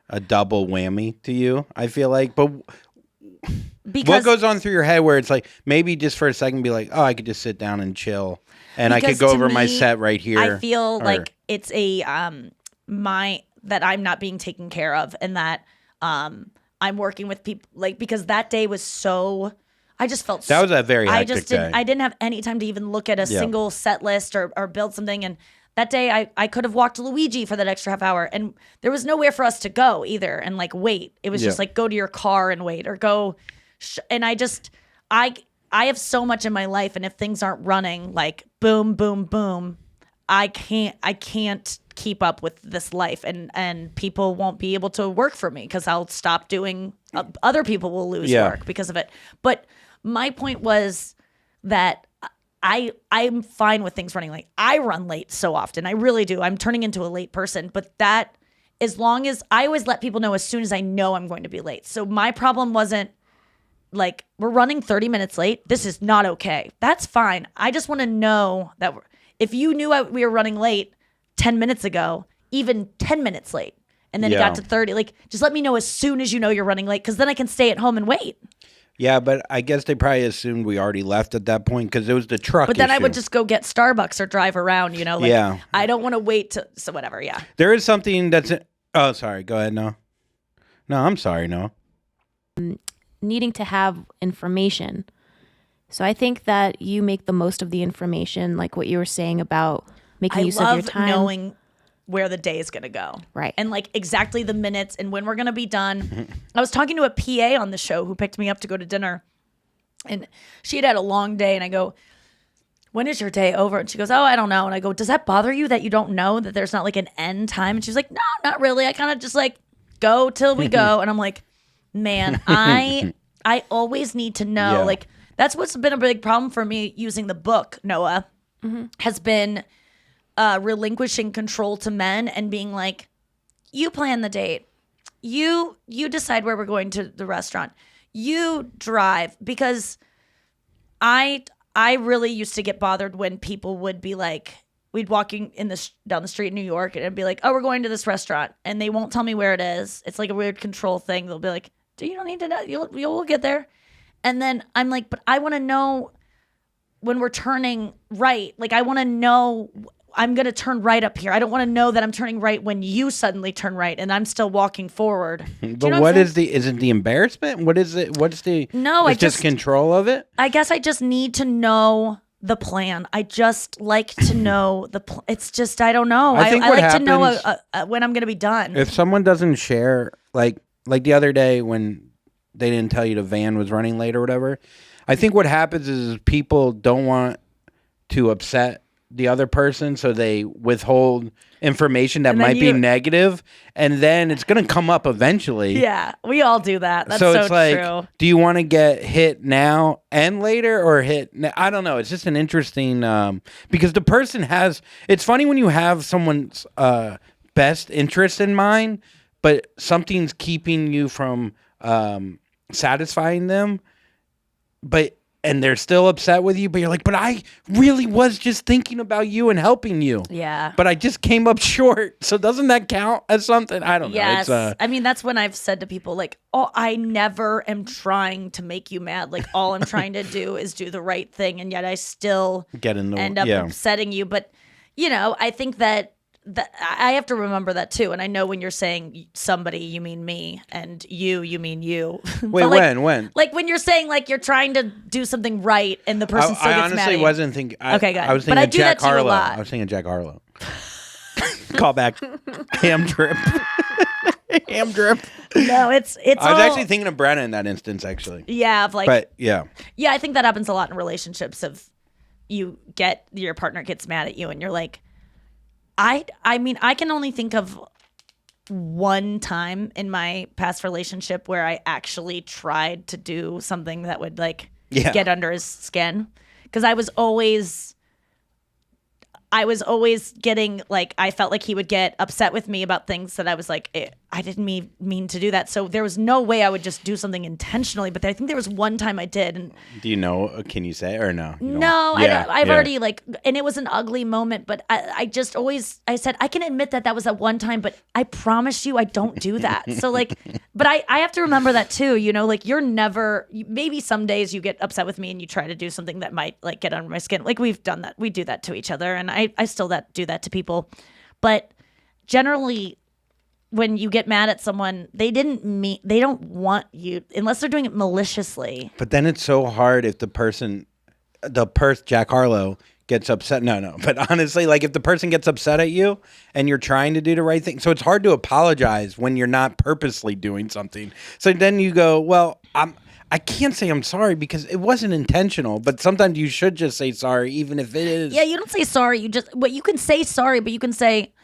a double whammy to you, I feel like. But Because what goes on through your head where it's like maybe just for a second be like, oh, I could just sit down and chill and I could Because go to over my me, set right here. I feel or- like it's a that I'm not being taken care of, and that I'm working with people like because that day was so. I just felt That was a very I hectic just didn't. day. I didn't have any time to even look at a Yeah. single set list or build something. And that day, I could have walked to Luigi for that extra half hour, and there was nowhere for us to go either. And like wait, it was just Yeah. like go to your car and wait, or go. And I have so much in my life, and if things aren't running like boom, boom, boom, I can't keep up with this life, and people won't be able to work for me because I'll stop doing. Other people will lose Yeah. work because of it. But my point was that I'm fine with things running late. I run late so often, I really do. I'm turning into a late person, but that as long as I always let people know as soon as I know I'm going to be late. So my problem wasn't. Like, we're running 30 minutes late. This is not okay. That's fine. I just want to know that if you knew we were running late 10 minutes ago, even 10 minutes late, and then it Yeah. got to 30, like, just let me know as soon as you know you're running late, because then I can stay at home and wait. Yeah, but I guess they probably assumed we already left at that point because it was the truck But then I issue. would just go get Starbucks or drive around, like, Yeah. I don't want to wait so whatever, yeah. There is something that's... Oh, sorry. Go ahead, No. No, I'm sorry, No. Needing to have information. So I think that you make the most of the information, like what you were saying about making I use of your love time. knowing where the day is going to go. Right. And like exactly the minutes and when we're going to be done. I was talking to a PA on the show who picked me up to go to dinner, and she had a long day, and I go, when is your day over? And she goes, oh, I don't know. And I go, does that bother you that you don't know that there's not like an end time? And she's like, no, not really. I kind of just like go till we go. And I'm like, man, I always need to know. Yeah. Like that's what's been a big problem for me using the book, Noah, has been relinquishing control to men and being like, you plan the date. You decide where we're going to the restaurant. You drive, because I really used to get bothered when people would be like, we'd walking down the street in New York, and it'd be like, oh, we're going to this restaurant, and they won't tell me where it is. It's like a weird control thing. They'll be like, you don't need to know. You'll get there. And then I'm like, but I want to know when we're turning right. Like, I want to know I'm going to turn right up here. I don't want to know that I'm turning right when you suddenly turn right and I'm still walking forward. Do you But know what I'm is it the embarrassment? What is it? What's the... No, it's I just just- control of it? I guess I just need to know the plan. I just like to know it's just, I don't know. I think I what like to know happens- when I'm going to be done. If someone doesn't share, like the other day when they didn't tell you the van was running late or whatever, I think what happens is people don't want to upset the other person, so they withhold information that And then might be you- negative, and then it's going to come up eventually. Yeah, we all do that. That's so so it's like, true. do you want to get hit now and later, or hit? I don't know. It's just an interesting because the person has. It's funny when you have someone's best interest in mind, but something's keeping you from satisfying them, and they're still upset with you, but you're like, but I really was just thinking about you and helping you. Yeah. But I just came up short. So doesn't that count as something? I don't know. Yes. It's, I mean, that's when I've said to people, like, oh, I never am trying to make you mad. Like, all I'm trying to do is do the right thing. And yet I still get in the end up upsetting you. But, I think that I have to remember that too. And I know when you're saying somebody, you mean me, and you mean you. Wait, But, like, when? Like when you're saying like you're trying to do something right and the person still I gets honestly mad at you. wasn't thinking. Okay, good. I was But thinking I of do Jack that to you a Harlow. lot. I was thinking Jack Harlow. Call back. Ham drip. Ham drip. No, it's I was all, actually thinking of Brenna in that instance, actually. yeah, of like But yeah. yeah, I think that happens a lot in relationships of your partner gets mad at you and you're like, I mean, I can only think of one time in my past relationship where I actually tried to do something that would like get under his skin, because I was always getting like, I felt like he would get upset with me about things that I was like, I didn't mean to do that. So there was no way I would just do something intentionally. But I think there was one time I did. And Do you know? Can you say or no? You don't? no, Yeah, I've yeah. already like, and it was an ugly moment, but I just always, I said, I can admit that was at one time, but I promise you I don't do that. So like, but I have to remember that too, like you're never, maybe some days you get upset with me and you try to do something that might like get under my skin. Like we've done that. We do that to each other. And I still do that to people. But generally, when you get mad at someone, they don't want you, unless they're doing it maliciously. But then it's so hard if the person Jack Harlow gets upset. No. But honestly, like if the person gets upset at you and you're trying to do the right thing, so it's hard to apologize when you're not purposely doing something. So then you go, well, I can't say I'm sorry because it wasn't intentional, but sometimes you should just say sorry, even if it is. Yeah, you don't say sorry. You can say sorry, but you can say,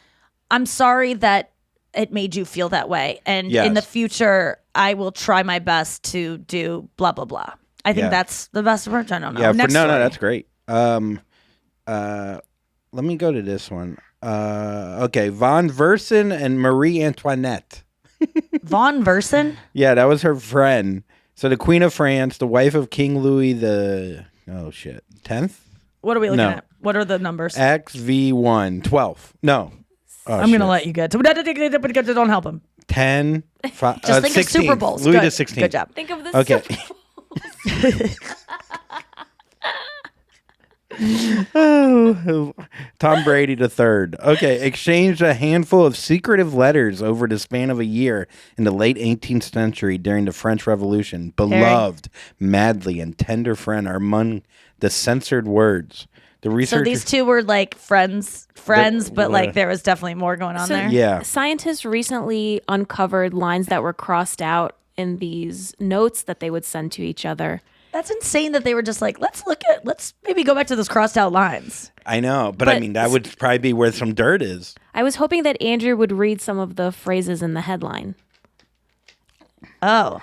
I'm sorry that it made you feel that way. And in the future, I will try my best to do blah, blah, blah. I think that's the best approach. I don't know. Yeah, Next story. that's great. Let me go to this one. Okay, Von Versen and Marie Antoinette. Von Versen? Yeah, that was her friend. So the Queen of France, the wife of King Louis the 10th? What are we looking No. at? What are the numbers? XV1, 12. No. Oh, I'm going to let you get to it. Don't help him. 10, Just think 16th. of Super Bowls. Louis Good. the 16th. Good job. Think of the Okay. Tom Brady the third. Okay, exchanged a handful of secretive letters over the span of a year in the late 18th century during the French Revolution. Beloved, madly, and tender friend are among the censored words. The So researcher, these two were like friends, but like there was definitely more going on there. yeah, Scientists recently uncovered lines that were crossed out in these notes that they would send to each other. That's insane that they were just like, let's maybe go back to those crossed out lines. I know, but I But- mean that would probably be where some dirt is. I was hoping that Andrew would read some of the phrases in the headline. Oh.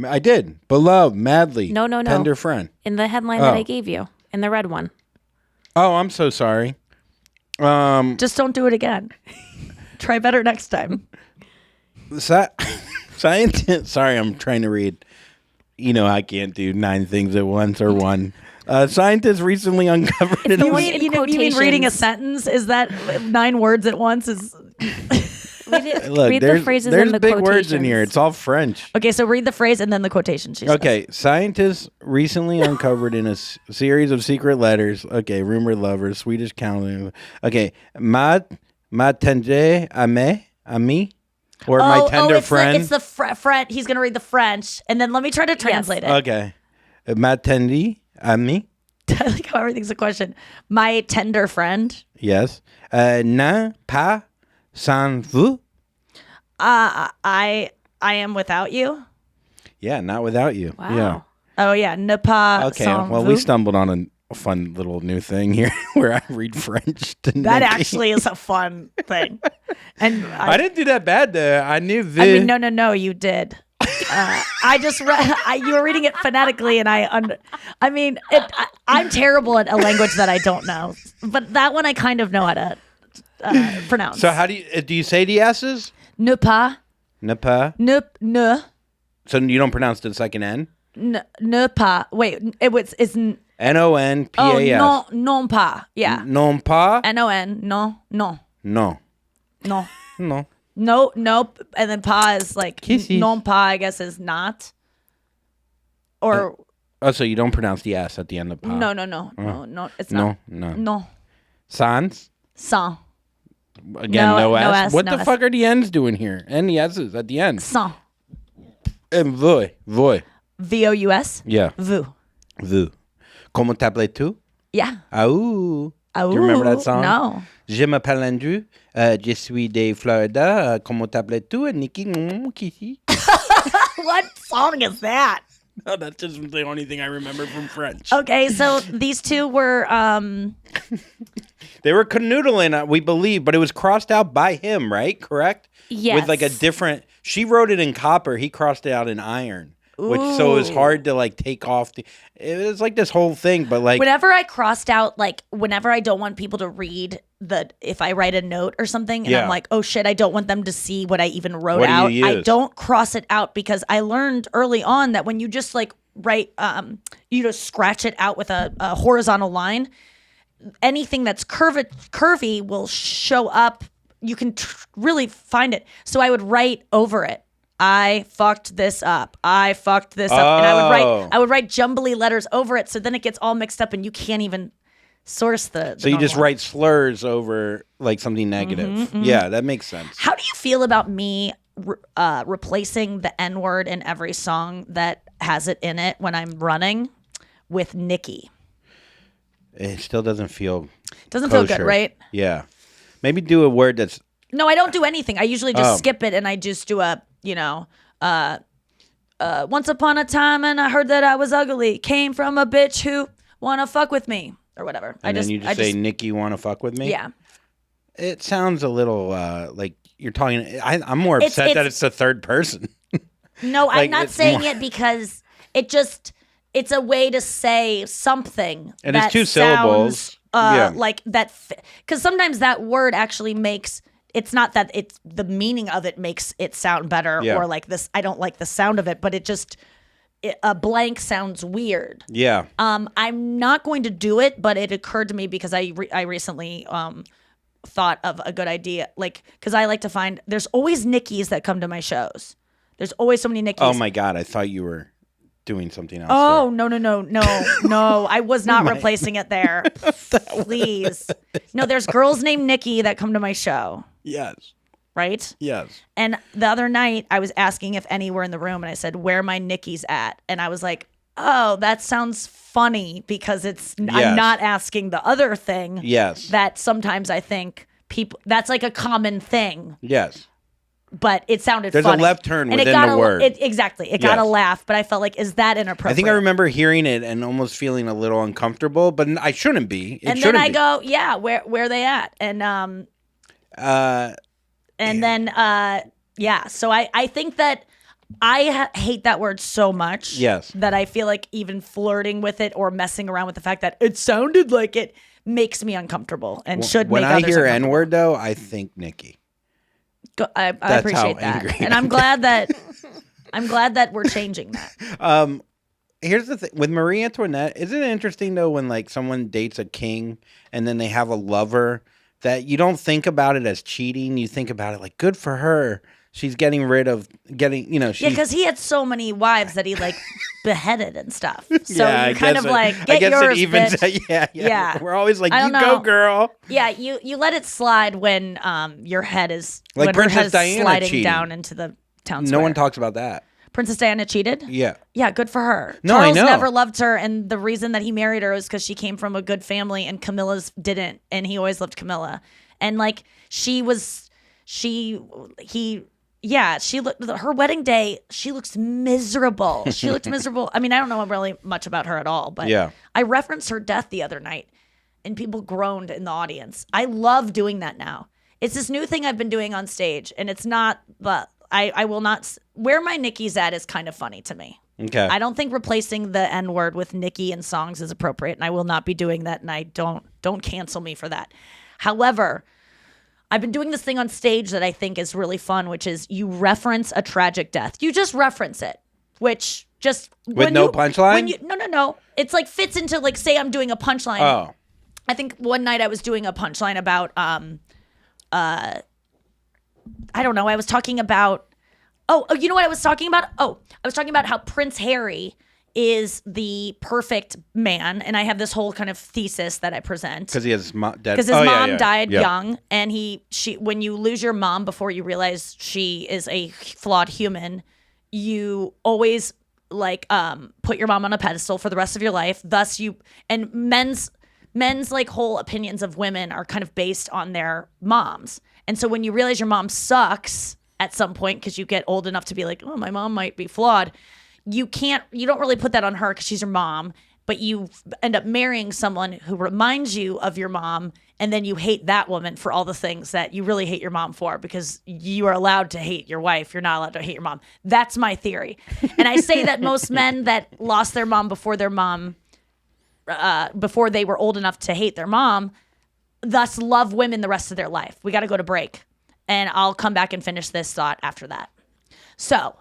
I did. Beloved, madly, No. tender friend. In the headline that Oh. I gave you, in the red one. Oh, I'm so sorry. Just don't do it again. Try better next time. Scientist. Sorry, I'm trying to read. I can't do 9 things at once or one. Scientists recently uncovered the an one You in mean reading a quotations. sentence? Is that 9 words at once? Look, Read the there's phrases there's in the big words in here. quotations. It's all French. Okay, so read the phrase and then the quotation. She says. Okay, scientists recently uncovered in a series of secret letters. Okay, rumored lovers, Swedish counting. Okay, ma tendre ami, or my tender friend. It's the French. He's going to read the French, and then let me try to translate it. Okay, ma tendre ami. I like how everything's a question. My tender friend. Yes. Non pas sans vous. I am without you. Yeah, not without you. Wow. Yeah. Oh yeah, ne pas Okay, sans well, vous. we stumbled on a fun little new thing here where I read French to That Nikki. actually is a fun thing. And I didn't do that bad though. I knew this. I mean, no, you did. I just read. You were reading it phonetically, and I'm terrible at a language that I don't know, but that one I kind of know how to pronounce. So how do you say the S's? Ne pas, Ne pas. ne So you don't pronounce the second N? ne pas. Wait, it's Nonpas. non pas. Yeah, Non pas. non, No. no. No. No, nope, and then pas is like Kisses. non pas. I guess is not, or Oh, so you don't pronounce the S at the end of pa? no, it's not. No, Sans? sans, Again, No, no S. no S, What no the S. fuck are the N's doing here? And the S's at the end. sans. And voy. VOUS. Yeah. Vous. Vous. Comment t'appelles-tu? Yeah. Aou. Oh, Do you remember that song? No. Je m'appelle Andrew. Je suis de Florida. Comment t'appelles-tu? Nikki. Kissy. What song is that? No, that's just the only thing I remember from French. Okay, so these two were They were canoodling, we believe, but it was crossed out by him, right? Correct? Yes. With like a different. She wrote it in copper. He crossed it out in iron, which so it was hard to like take off. It was like this whole thing, but like whenever I crossed out, like whenever I don't want people to read if I write a note or something, and Yeah. I'm like, oh shit, I don't want them to see what I even wrote What do out. you I use? don't cross it out because I learned early on that when you just like write, you just scratch it out with a horizontal line. Anything that's curvy will show up. You can really find it. So I would write over it. I fucked this up. I fucked this up, and I would write jumbly letters over it. So then it gets all mixed up, and you can't even source the. so you just normal. write slurs over like something negative. Yeah, that makes sense. How do you feel about me replacing the N word in every song that has it in it when I'm running with Nikki? It still doesn't feel. Doesn't feel good, kosher. right? Yeah, maybe do a word that's. No, I don't do anything. I usually just skip it and I just do a, once upon a time and I heard that I was ugly. Came from a bitch who wanna fuck with me or whatever. And then you just say, Nikki, want to fuck with me? yeah. It sounds a little like you're talking. I'm more upset that it's the third person. No, Like, I'm not it's saying more- it because it's a way to say something. And it's that two sounds, syllables. Yeah. Like that, because sometimes that word actually makes. It's not that it's the meaning of it makes it sound better Yeah. or like this. I don't like the sound of it, but a blank sounds weird. Yeah. I'm not going to do it, but it occurred to me because I recently thought of a good idea. Like, because I like to find there's always Nickies that come to my shows. There's always so many Nickies. Oh my God! I thought you were doing something else. Oh, no. I was not replacing it there. Please. No, there's girls named Nikki that come to my show, Yes. right? Yes. And the other night I was asking if any were in the room and I said, where are my Nickies at? And I was like, oh, that sounds funny because I'm Yes. not asking the other thing. Yes. That sometimes I think people, that's like a common thing. Yes. But it sounded There's funny. a left turn And it within got the a- word. Exactly. It got a Yes. laugh, but I felt like, is that inappropriate? I think I remember hearing it and almost feeling a little uncomfortable, but I shouldn't be. It And then shouldn't I be. go, yeah, where are they at? And then yeah. So I think that I hate that word so much. Yes. That I feel like even flirting with it or messing around with the fact that it sounded like it makes me uncomfortable and should When make I others hear uncomfortable. N word though, I think Nikki. I how appreciate that, angry and I I'm glad that we're changing that. Here's the thing with Marie Antoinette. Isn't it interesting though when like someone dates a king and then they have a lover that you don't think about it as cheating. You think about it like good for her. She's getting rid of Yeah, she's because he had so many wives that he like beheaded and stuff. So I you kind guess of like I get guess yours, it evens bitch. yeah. Yeah. We're always like, I you don't go, know. girl. Yeah, you let it slide when your head is Like when her Princess head is Diana sliding cheating. down into the town No square. one talks about that. Princess Diana cheated. Yeah. Yeah, good for her. No, I Charles know. never loved her, and the reason that he married her was because she came from a good family, and Camilla's didn't, and he always loved Camilla. And like he Yeah, she looked. Her wedding day, she looks miserable. She looked miserable. I mean, I don't know really much about her at all, but Yeah. I referenced her death the other night, and people groaned in the audience. I love doing that now. It's this new thing I've been doing on stage, and it's not. But I will not. Where my Nikki's at is kind of funny to me. Okay. I don't think replacing the N word with Nikki in songs is appropriate, and I will not be doing that. And I don't cancel me for that. However, I've been doing this thing on stage that I think is really fun, which is you reference a tragic death. You just reference it, which just With no punchline? No. It's like fits into like say I'm doing a punchline. Oh. I think one night I was doing a punchline about I don't know. I was talking about you know what I was talking about? Oh, I was talking about how Prince Harry is the perfect man, and I have this whole kind of thesis that I present Because he has dead. because his mom died Yeah. young, and when you lose your mom before you realize she is a flawed human, you always like put your mom on a pedestal for the rest of your life. Thus, men's like whole opinions of women are kind of based on their moms, and so when you realize your mom sucks at some point because you get old enough to be like, oh, my mom might be flawed. You don't really put that on her because she's your mom, but you end up marrying someone who reminds you of your mom, and then you hate that woman for all the things that you really hate your mom for because you are allowed to hate your wife. You're not allowed to hate your mom. That's my theory. And I say that most men that lost their mom before they were old enough to hate their mom, thus love women the rest of their life. We got to go to break, and I'll come back and finish this thought after that. So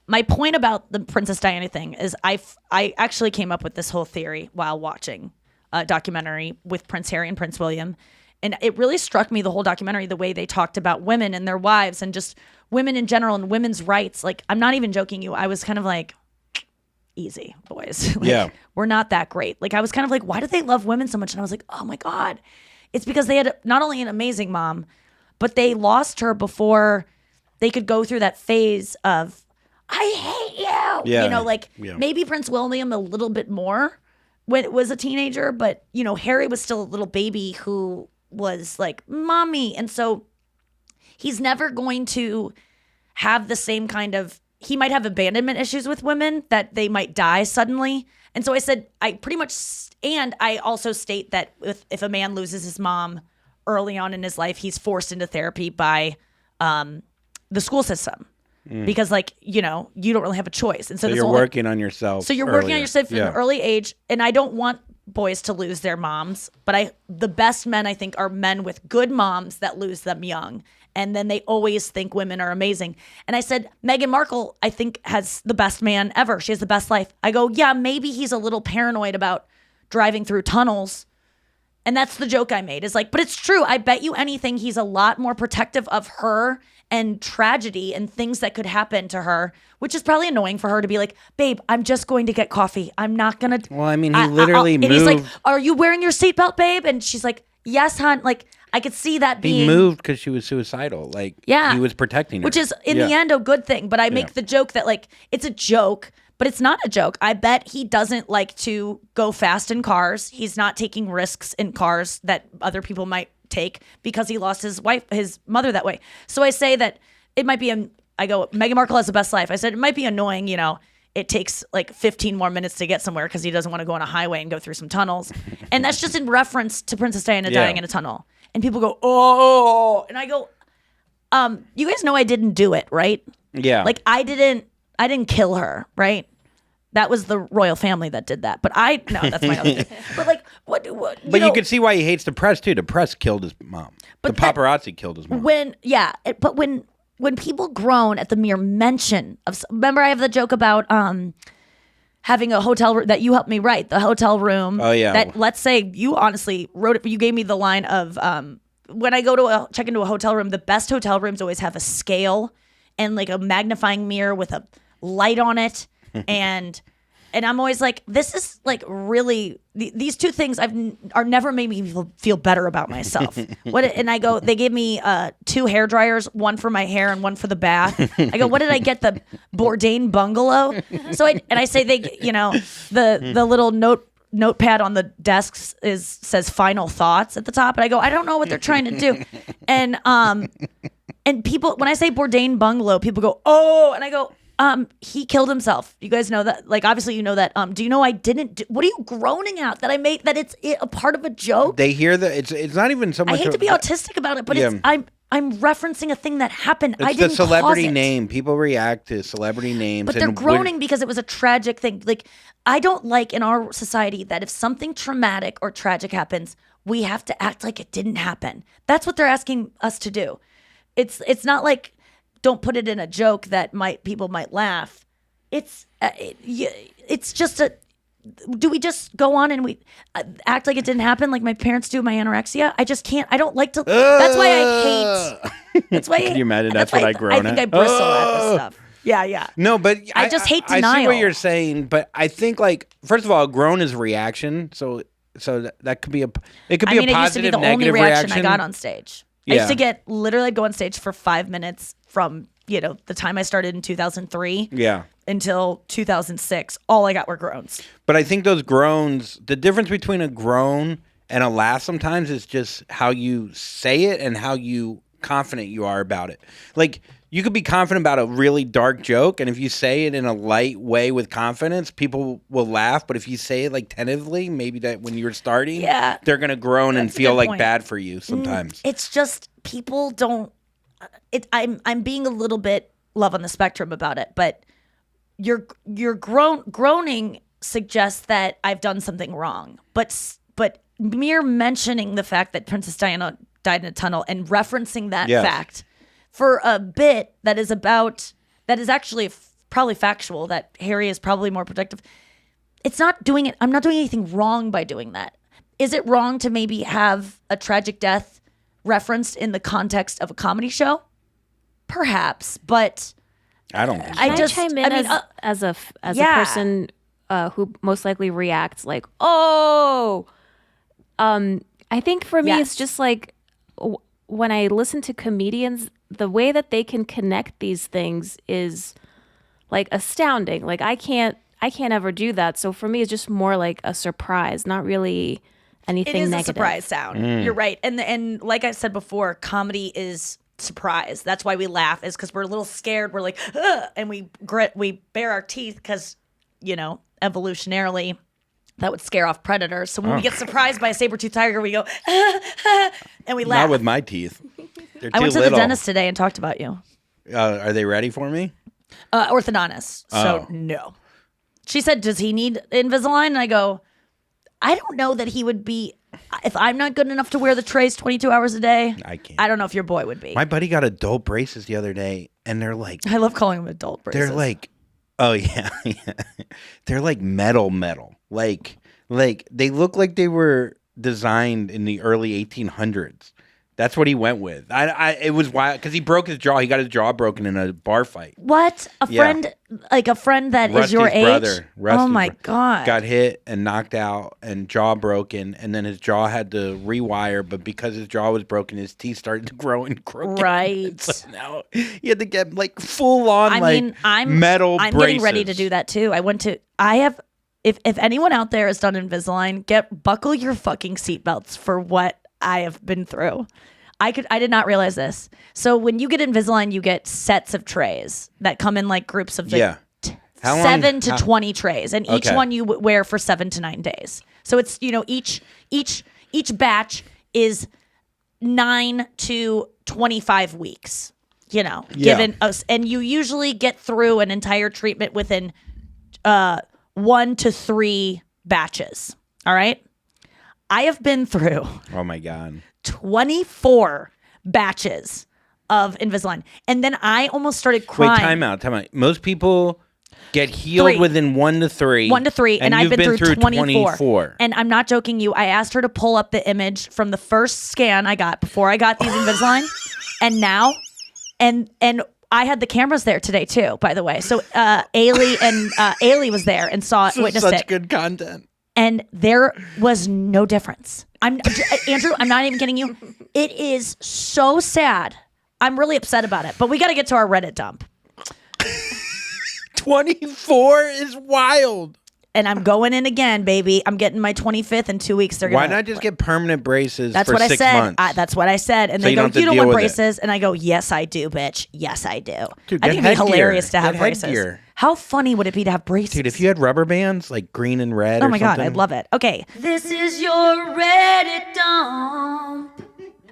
my point about the Princess Diana thing is I actually came up with this whole theory while watching a documentary with Prince Harry and Prince William. And it really struck me, the whole documentary, the way they talked about women and their wives and just women in general and women's rights. Like, I'm not even joking you. I was kind of like, easy, boys. Like, Yeah. we're not that great. Like, I was kind of like, why do they love women so much? And I was like, oh my God. It's because they had not only an amazing mom, but they lost her before they could go through that phase of, I hate you. Yeah. You know, like Yeah. maybe Prince William a little bit more when it was a teenager, but you know, Harry was still a little baby who was like, mommy. And so he's never going to have the same kind of, he might have abandonment issues with women that they might die suddenly. And so I said, and I also state that if a man loses his mom early on in his life, he's forced into therapy by the school system. Because, like, you know, you don't really have a choice. And so you're working on yourself. So you're working on earlier. yourself from Yeah. an early age. And I don't want boys to lose their moms. But the best men, I think, are men with good moms that lose them young. And then they always think women are amazing. And I said, Meghan Markle, I think, has the best man ever. She has the best life. I go, yeah, maybe he's a little paranoid about driving through tunnels. And that's the joke I made. Is like, but it's true. I bet you anything he's a lot more protective of her and tragedy and things that could happen to her, which is probably annoying for her to be like, babe, I'm just going to get coffee. I'm not going to. Well, I mean, he literally moved. And he's like, are you wearing your seatbelt, babe? And she's like, yes, hon. Like, I could see that being. He moved because she was suicidal. Like, Yeah. he was protecting her. Which is, in the end, a good thing. But I make the joke that, like, it's a joke, but it's not a joke. I bet he doesn't like to go fast in cars. He's not taking risks in cars that other people might take because he lost his mother that way. So I say that it might be, Meghan Markle has the best life. I said, it might be annoying, you know, it takes like 15 more minutes to get somewhere because he doesn't want to go on a highway and go through some tunnels. And that's just in reference to Princess Diana dying in a tunnel. And people go, oh, and I go, you guys know I didn't do it, right? Yeah. Like I didn't kill her, right? That was the royal family that did that. But that's my other thing. But like, what? But you can see why he hates the press too. The press killed his mom. The paparazzi killed his mom. But when people groan at the mere mention of, remember I have the joke about having a hotel room that you helped me write, the hotel room. Oh yeah. That, let's say you honestly wrote it. You gave me the line of when I go to check into a hotel room, the best hotel rooms always have a scale and like a magnifying mirror with a light on it. And I'm always like, this is like really these two things are never made me feel better about myself. And I go, they gave me 2 hair dryers, one for my hair and one for the bath. I go, what did I get? The Bourdain bungalow. So I say the little notepad on the desks says final thoughts at the top. And I go, I don't know what they're trying to do. And And people, when I say Bourdain bungalow, people go, oh, and I go, he killed himself. You guys know that? Like, obviously you know that. Do you know I didn't? What are you groaning at? That I made that it's a part of a joke? They hear that it's not even so much. I hate to be autistic about it, but I'm referencing a thing that happened. I didn't the celebrity cause it. name. People react to celebrity names. But they're groaning because it was a tragic thing. Like, I don't like in our society that if something traumatic or tragic happens, we have to act like it didn't happen. That's what they're asking us to do. It's not like don't put it in a joke that people might laugh. It's just a. Do we just go on and we act like it didn't happen like my parents do with my anorexia? I just can't. I don't like to. That's why I hate. That's why. Can you imagine? That's what I groan I think at. I bristle at this stuff. Yeah. No, but I just hate I see denial. what you're saying, but I think like first of all, a groan is a reaction, so that could be a it could be a it used to be positive, the only negative reaction I got on stage. I Yeah. used to get literally go on stage for 5 minutes from the time I started in 2003 Yeah. until 2006. All I got were groans. But I think those groans, the difference between a groan and a laugh sometimes is just how you say it and how you confident you are about it. Like you could be confident about a really dark joke, and if you say it in a light way with confidence, people will laugh. But if you say it like tentatively, maybe that when you're starting, they're gonna groan and That's a feel good like point. bad for you sometimes. It's just people don't. I'm being a little bit love on the spectrum about it, but your groaning suggests that I've done something wrong. But mere mentioning the fact that Princess Diana died in a tunnel and referencing that fact for a bit that is actually probably factual, that Harry is probably more protective. It's not doing it. I'm not doing anything wrong by doing that. Is it wrong to maybe have a tragic death referenced in the context of a comedy show? Perhaps, but I don't. Think so. Can I chime in as a person who most likely reacts like, oh, I think for me it's just like when I listen to comedians, the way that they can connect these things is like astounding. Like I can't ever do that. So for me, it's just more like a surprise, not really anything it is negative. a surprise sound. You're right, and like I said before, comedy is surprise. That's why we laugh, is because we're a little scared. We're like, ugh, and we bare our teeth because evolutionarily that would scare off predators. So when we get surprised by a saber-toothed tiger, we go and we laugh. Not with my teeth. They're too I went to little. the dentist today and talked about you. Are they ready for me? Orthodontist. So no. She said, does he need Invisalign? And I go, I don't know that he would be, if I'm not good enough to wear the trays 22 hours a day. I can't. I don't know if your boy would be. My buddy got adult braces the other day, and they're like, I love calling them adult braces. they're like, oh yeah, they're like metal, like they look like they were designed in the early 1800s. That's what he went with. It was wild because he broke his jaw. He got his jaw broken in a bar fight. What? A friend, like a friend that is your age? Brother, oh my God. Got hit and knocked out and jaw broken, and then his jaw had to rewire, but because his jaw was broken, his teeth started to grow and crooked. Right. So now he had to get like full on I'm metal I'm braces. getting ready to do that too. If anyone out there has done Invisalign, buckle your fucking seatbelts for what I have been through. I did not realize this. So when you get Invisalign, you get sets of trays that come in like groups of 7 to 20 trays, and each one you wear for 7 to 9 days. So it's each batch is 9 to 25 weeks. Given us, and you usually get through an entire treatment within 1 to 3 batches. All right. I have been through. Oh my God. 24 batches of Invisalign. And then I almost started crying. Wait, time out. Most people get healed 3. within 1 to 3. 1 to 3. And I've you've been through 24. 24. And I'm not joking you. I asked her to pull up the image from the first scan I got before I got these Invisalign. And now, and I had the cameras there today too, by the way. So Ailey was there and witnessed such it. good content. And there was no difference. Andrew, I'm not even kidding you. It is so sad. I'm really upset about it. But we got to get to our Reddit dump. 24 is wild. and I'm going in again, baby. I'm getting my 25th in 2 weeks. They're Why gonna, not just get permanent braces That's for what 6 I said. months? That's what I said. And So they you go, don't have to you don't deal want with it. braces? And I go, yes, I do, bitch. Yes, I do. Dude, I get think it'd be headgear. hilarious to have Get braces. headgear. How funny would it be to have braces? Dude, if you had rubber bands like green and red oh or my God, something. I'd love it. Okay. This is your Reddit dump.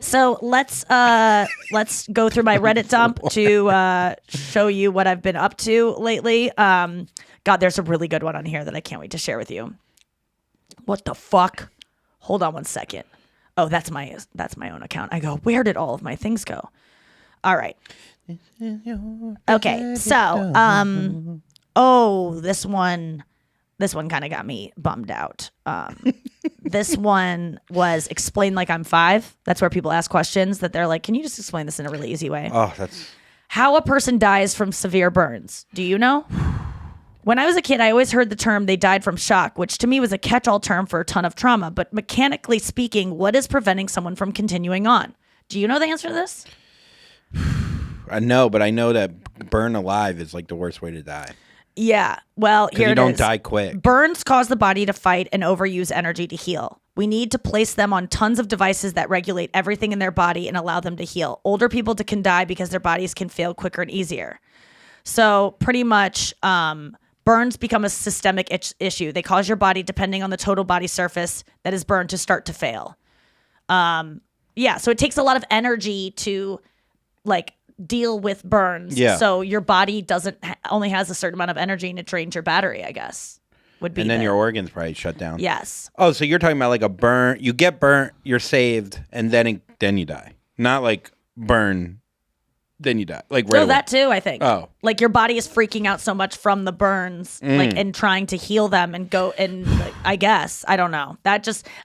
So let's go through my Reddit dump to show you what I've been up to lately. God, there's a really good one on here that I can't wait to share with you. What the fuck? Hold on one second. Oh, that's my own account. I go, where did all of my things go? All right. Okay, so this one kind of got me bummed out. This one was explain like I'm 5. That's where people ask questions that they're like, can you just explain this in a really easy way? Oh, that's How a person dies from severe burns. Do you know? When I was a kid, I always heard the term they died from shock, which to me was a catch-all term for a ton of trauma. But mechanically speaking, what is preventing someone from continuing on? Do you know the answer to this? I know, but I know that burn alive is like the worst way to die. Yeah. Well, here You it don't is. die quick. Burns cause the body to fight and overuse energy to heal. We need to place them on tons of devices that regulate everything in their body and allow them to heal. Older people can die because their bodies can fail quicker and easier. So pretty much, burns become a systemic issue. They cause your body, depending on the total body surface that is burned, to start to fail. Yeah, so it takes a lot of energy to like deal with burns. Yeah. So your body only has a certain amount of energy and it drains your battery, I guess. Would be And then your organs probably shut down. Yes. Oh, so you're talking about like a burn. You get burnt, you're saved, and then you die. Not like burn, then you die. Like right So away. that too, I think. Oh. Like your body is freaking out so much from the burns, like and trying to heal them and go and like, I guess I don't know.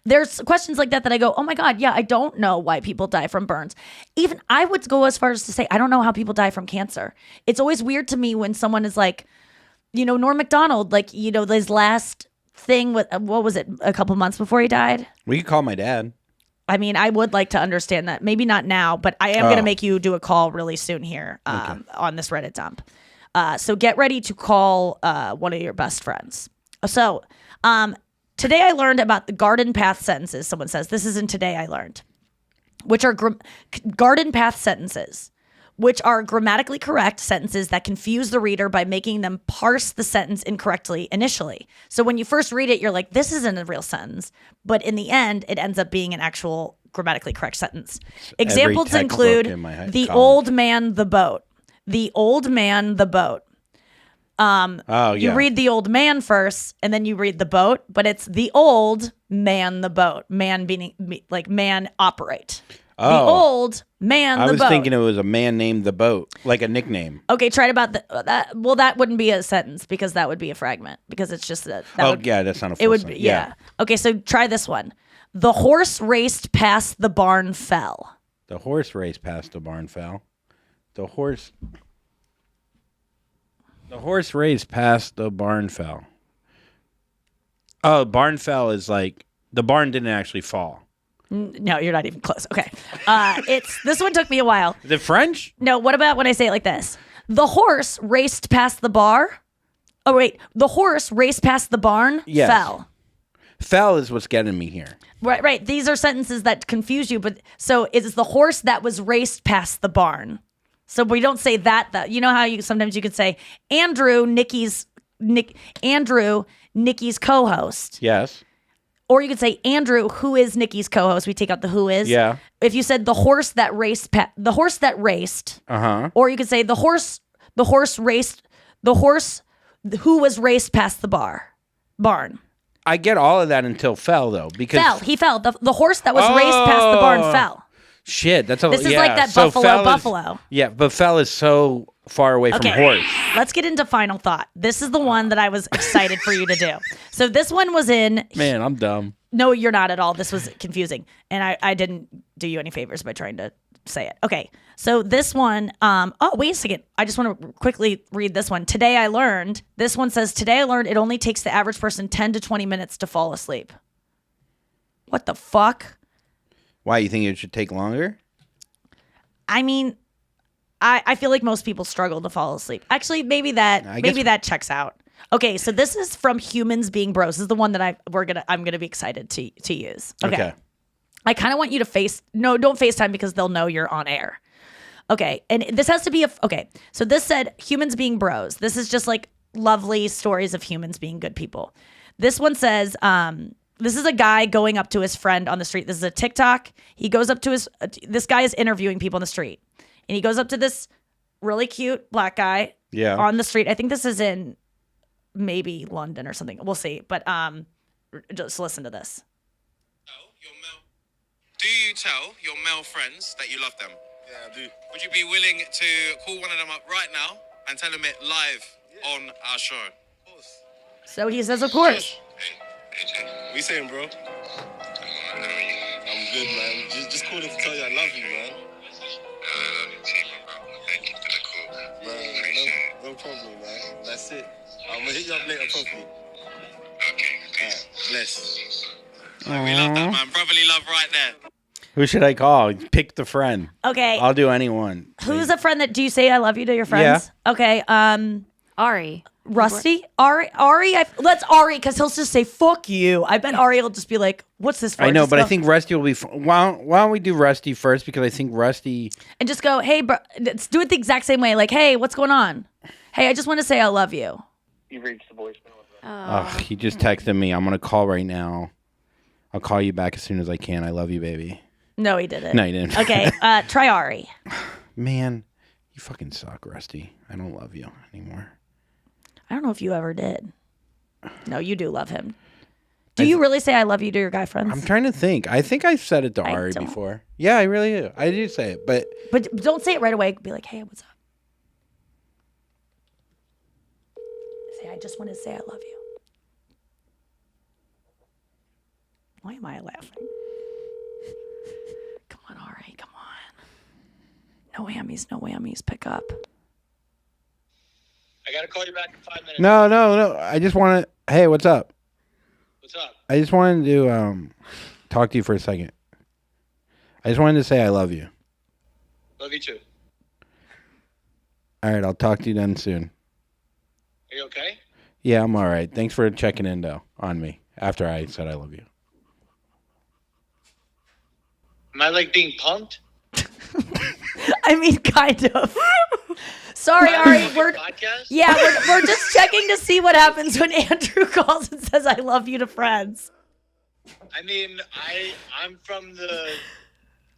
There's questions like that I go, oh my God, yeah, I don't know why people die from burns. Even I would go as far as to say I don't know how people die from cancer. It's always weird to me when someone is like, Norm Macdonald, like his last thing with what was it, a couple months before he died. We could call my dad. I mean, I would like to understand that. Maybe not now, but I am going to make you do a call really soon here on this Reddit dump. So get ready to call one of your best friends. So today I learned about the garden path sentences. Someone says, this isn't today I learned, which are garden path sentences, which are grammatically correct sentences that confuse the reader by making them parse the sentence incorrectly initially. So when you first read it, you're like, this isn't a real sentence. But in the end, it ends up being an actual grammatically correct sentence. Examples textbook include in my the college. old man, the boat. The old man, the boat. Oh, yeah. You read the old man first, and then you read the boat, but it's the old man, the boat. Man being like man operate. The old man, I the was boat. thinking it was a man named the boat, like a nickname. Okay, try it about that. Well, that wouldn't be a sentence because that would be a fragment because it's just that. Yeah, that's not a full It would sentence. be, yeah. Okay, so try this one. The horse raced past the barn fell. The horse raced past the barn fell. The horse raced past the barn fell. Oh, barn fell is like the barn didn't actually fall. No, you're not even close. Okay. This one took me a while. Is it French? No, what about when I say it like this? The horse raced past the bar. Oh, wait. The horse raced past the barn, Yes. fell. Fell is what's getting me here. Right. These are sentences that confuse you, but so it's the horse that was raced past the barn. So we don't say that. You know how sometimes you could say Andrew, Nikki's co-host. Yes. Or you could say Andrew, who is Nikki's co-host. We take out the who is. Yeah. If you said the horse that raced, Uh-huh. or you could say the horse who was raced past the barn. I get all of that until fell though, because He fell. The horse that was raced past the barn fell. shit, that's a This is yeah. like that So fell buffalo. Yeah, but fell is so far away from horse. Let's get into final thought. This is the one that I was excited for you to do. So this one was in. Man, I'm dumb. No, you're not at all. This was confusing. And I didn't do you any favors by trying to say it. Okay. So this one, oh, wait a second. I just want to quickly read this one. Today I learned it only takes the average person 10 to 20 minutes to fall asleep. What the fuck? Why, you think it should take longer? I mean, I feel like most people struggle to fall asleep. Actually, maybe that checks out. Okay, so this is from Humans Being Bros. This is the one that I'm gonna be excited to use. Okay. I kind of want you to don't FaceTime because they'll know you're on air. Okay, and this has to be okay. So this said Humans Being Bros. This is just like lovely stories of humans being good people. This one says, this is a guy going up to his friend on the street. This is a TikTok. He goes up to this guy is interviewing people on the street. And he goes up to this really cute black guy on the street. I think this is in maybe London or something. We'll see. But just listen to this. Do you tell your male friends that you love them? Yeah, I do. Would you be willing to call one of them up right now and tell them it live on our show? Of course. So he says, of course. Hey, AJ. What you saying, bro? How are you? I'm good, man. Just calling to tell you I love you, man. I love you too, my bro. Thank you for the call. Man, no problem, man. That's it. I'm gonna hit you up later, properly. Okay, Alright, bless. we love that, man. Brotherly love right there. Who should I call? Pick the friend. Okay. I'll do anyone. Who's a friend that do you say I love you to your friends? Yeah. Okay. Ari. Rusty? Ari, let's Ari, because he'll just say, fuck you. I bet Ari will just be like, what's this for? I know, just but go, I think Rusty will be why don't we do Rusty first? Because I think Rusty... And just go, hey, bro, let's do it the exact same way. Like, hey, what's going on? Hey, I just want to say I love you. You reached the voicemail. Ugh, he just texted me. I'm going to call right now. I'll call you back as soon as I can. I love you, baby. No, he didn't. No, he didn't. Okay, try Ari. Man, you fucking suck, Rusty. I don't love you anymore. I don't know if you ever did. No, you do love him. Do you really say I love you to your guy friends? I'm trying to think. I think I've said it to Ari don't. before. Yeah, I really do. I do say it, but don't say it right away. Be like, hey, what's up? Say, I just want to say I love you. Why am I laughing? Come on, Ari, come on. No whammies, pick up. I gotta call you back in 5 minutes. no. I just want to. Hey, what's up? What's up? I just wanted to talk to you for a second. I just wanted to say I love you. Love you too. All right, I'll talk to you then soon. Are you okay? Yeah, I'm all right. Thanks for checking in, though, on me after I said I love you. Am I like being punked? I mean, kind of. Sorry, Ari. Podcast? We're just checking to see what happens when Andrew calls and says I love you to friends. I mean, I'm from the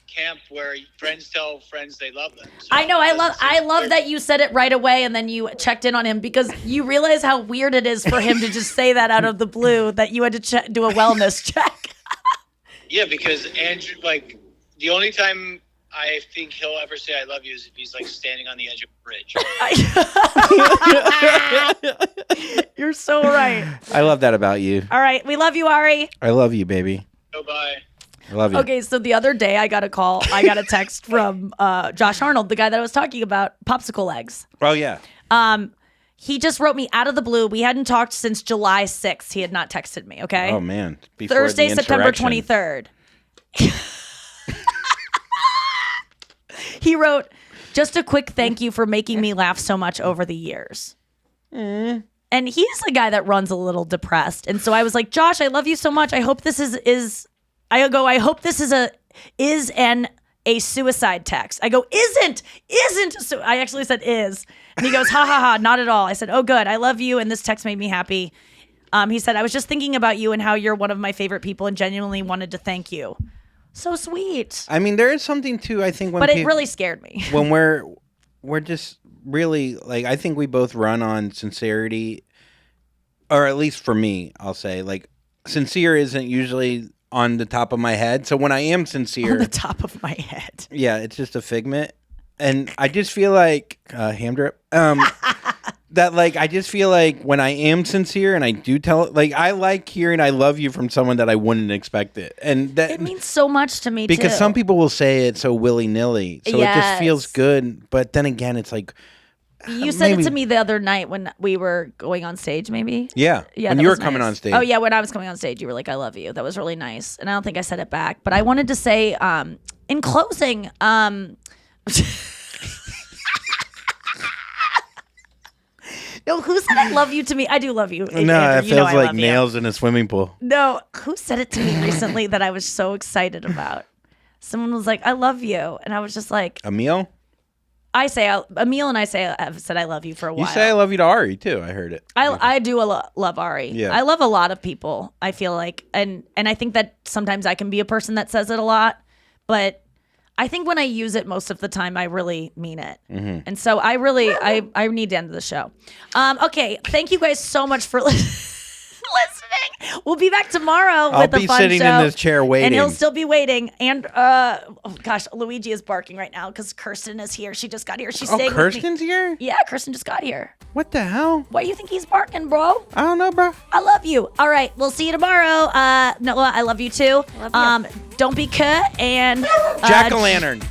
camp where friends tell friends they love them. So I know. I love that you said it right away and then you checked in on him because you realize how weird it is for him to just say that out of the blue that you had to do a wellness check. Yeah, because Andrew, like, the only time I think he'll ever say I love you is if he's like standing on the edge of a bridge. You're so right. I love that about you. All right. We love you, Ari. I love you, baby. Oh, bye. I love you. Okay, so the other day I got a text from Josh Arnold, the guy that I was talking about, popsicle legs. Oh, yeah. He just wrote me out of the blue. We hadn't talked since July 6th. He had not texted me, okay? Oh, man. Before Thursday, the September insurrection. 23rd. He wrote, just a quick thank you for making me laugh so much over the years. And he's a guy that runs a little depressed. And so I was like, Josh, I love you so much. I hope this I hope this is a suicide text. I go, isn't. So I actually said is. And he goes, ha ha ha, not at all. I said, oh good, I love you. And this text made me happy. He said, I was just thinking about you and how you're one of my favorite people and genuinely wanted to thank you. So sweet. I mean, there is something too, I think, when But it really scared me. when we're just really, like, I think we both run on sincerity, or at least for me, I'll say, like, sincere isn't usually on the top of my head. So when I am sincere, On the top of my head. yeah, it's just a figment. And I just feel like, ham drip, that, like, I just feel like when I am sincere and I do tell, like, I like hearing I love you from someone that I wouldn't expect it. And that It means so much to me, because too. some people will say it so willy-nilly. So it just Yes. feels good. But then again, it's like, You said maybe- it to me the other night when we were going on stage, maybe? yeah, Yeah, when that you were was coming nice. on stage. Oh, yeah, when I was coming on stage, you were like, I love you. That was really nice. And I don't think I said it back. But I wanted to say, in closing, No, who said I love you to me? I do love you. No, Andrew, it you know feels I like love you. nails in a swimming pool. No, who said it to me recently that I was so excited about? Someone was like, I love you. And I was just like, Emil? Emil and I have said I love you for a while. You say I love you to Ari, too. I heard it. I do love Ari. Yeah. I love a lot of people, I feel like. And I think that sometimes I can be a person that says it a lot. But I think when I use it most of the time, I really mean it. Mm-hmm. And so I need to end the show. Okay. Thank you guys so much for listening. We'll be back tomorrow with a fun show. I'll be sitting in this chair waiting. And he'll still be waiting. And, Luigi is barking right now because Kirsten is here. She just got here. She's staying Kirsten's with me. here? Yeah, Kirsten just got here. What the hell? Why do you think he's barking, bro? I don't know, bro. I love you. All right, we'll see you tomorrow. Noah, I love you too. Love you. Don't be cut and Jack-o'-lantern.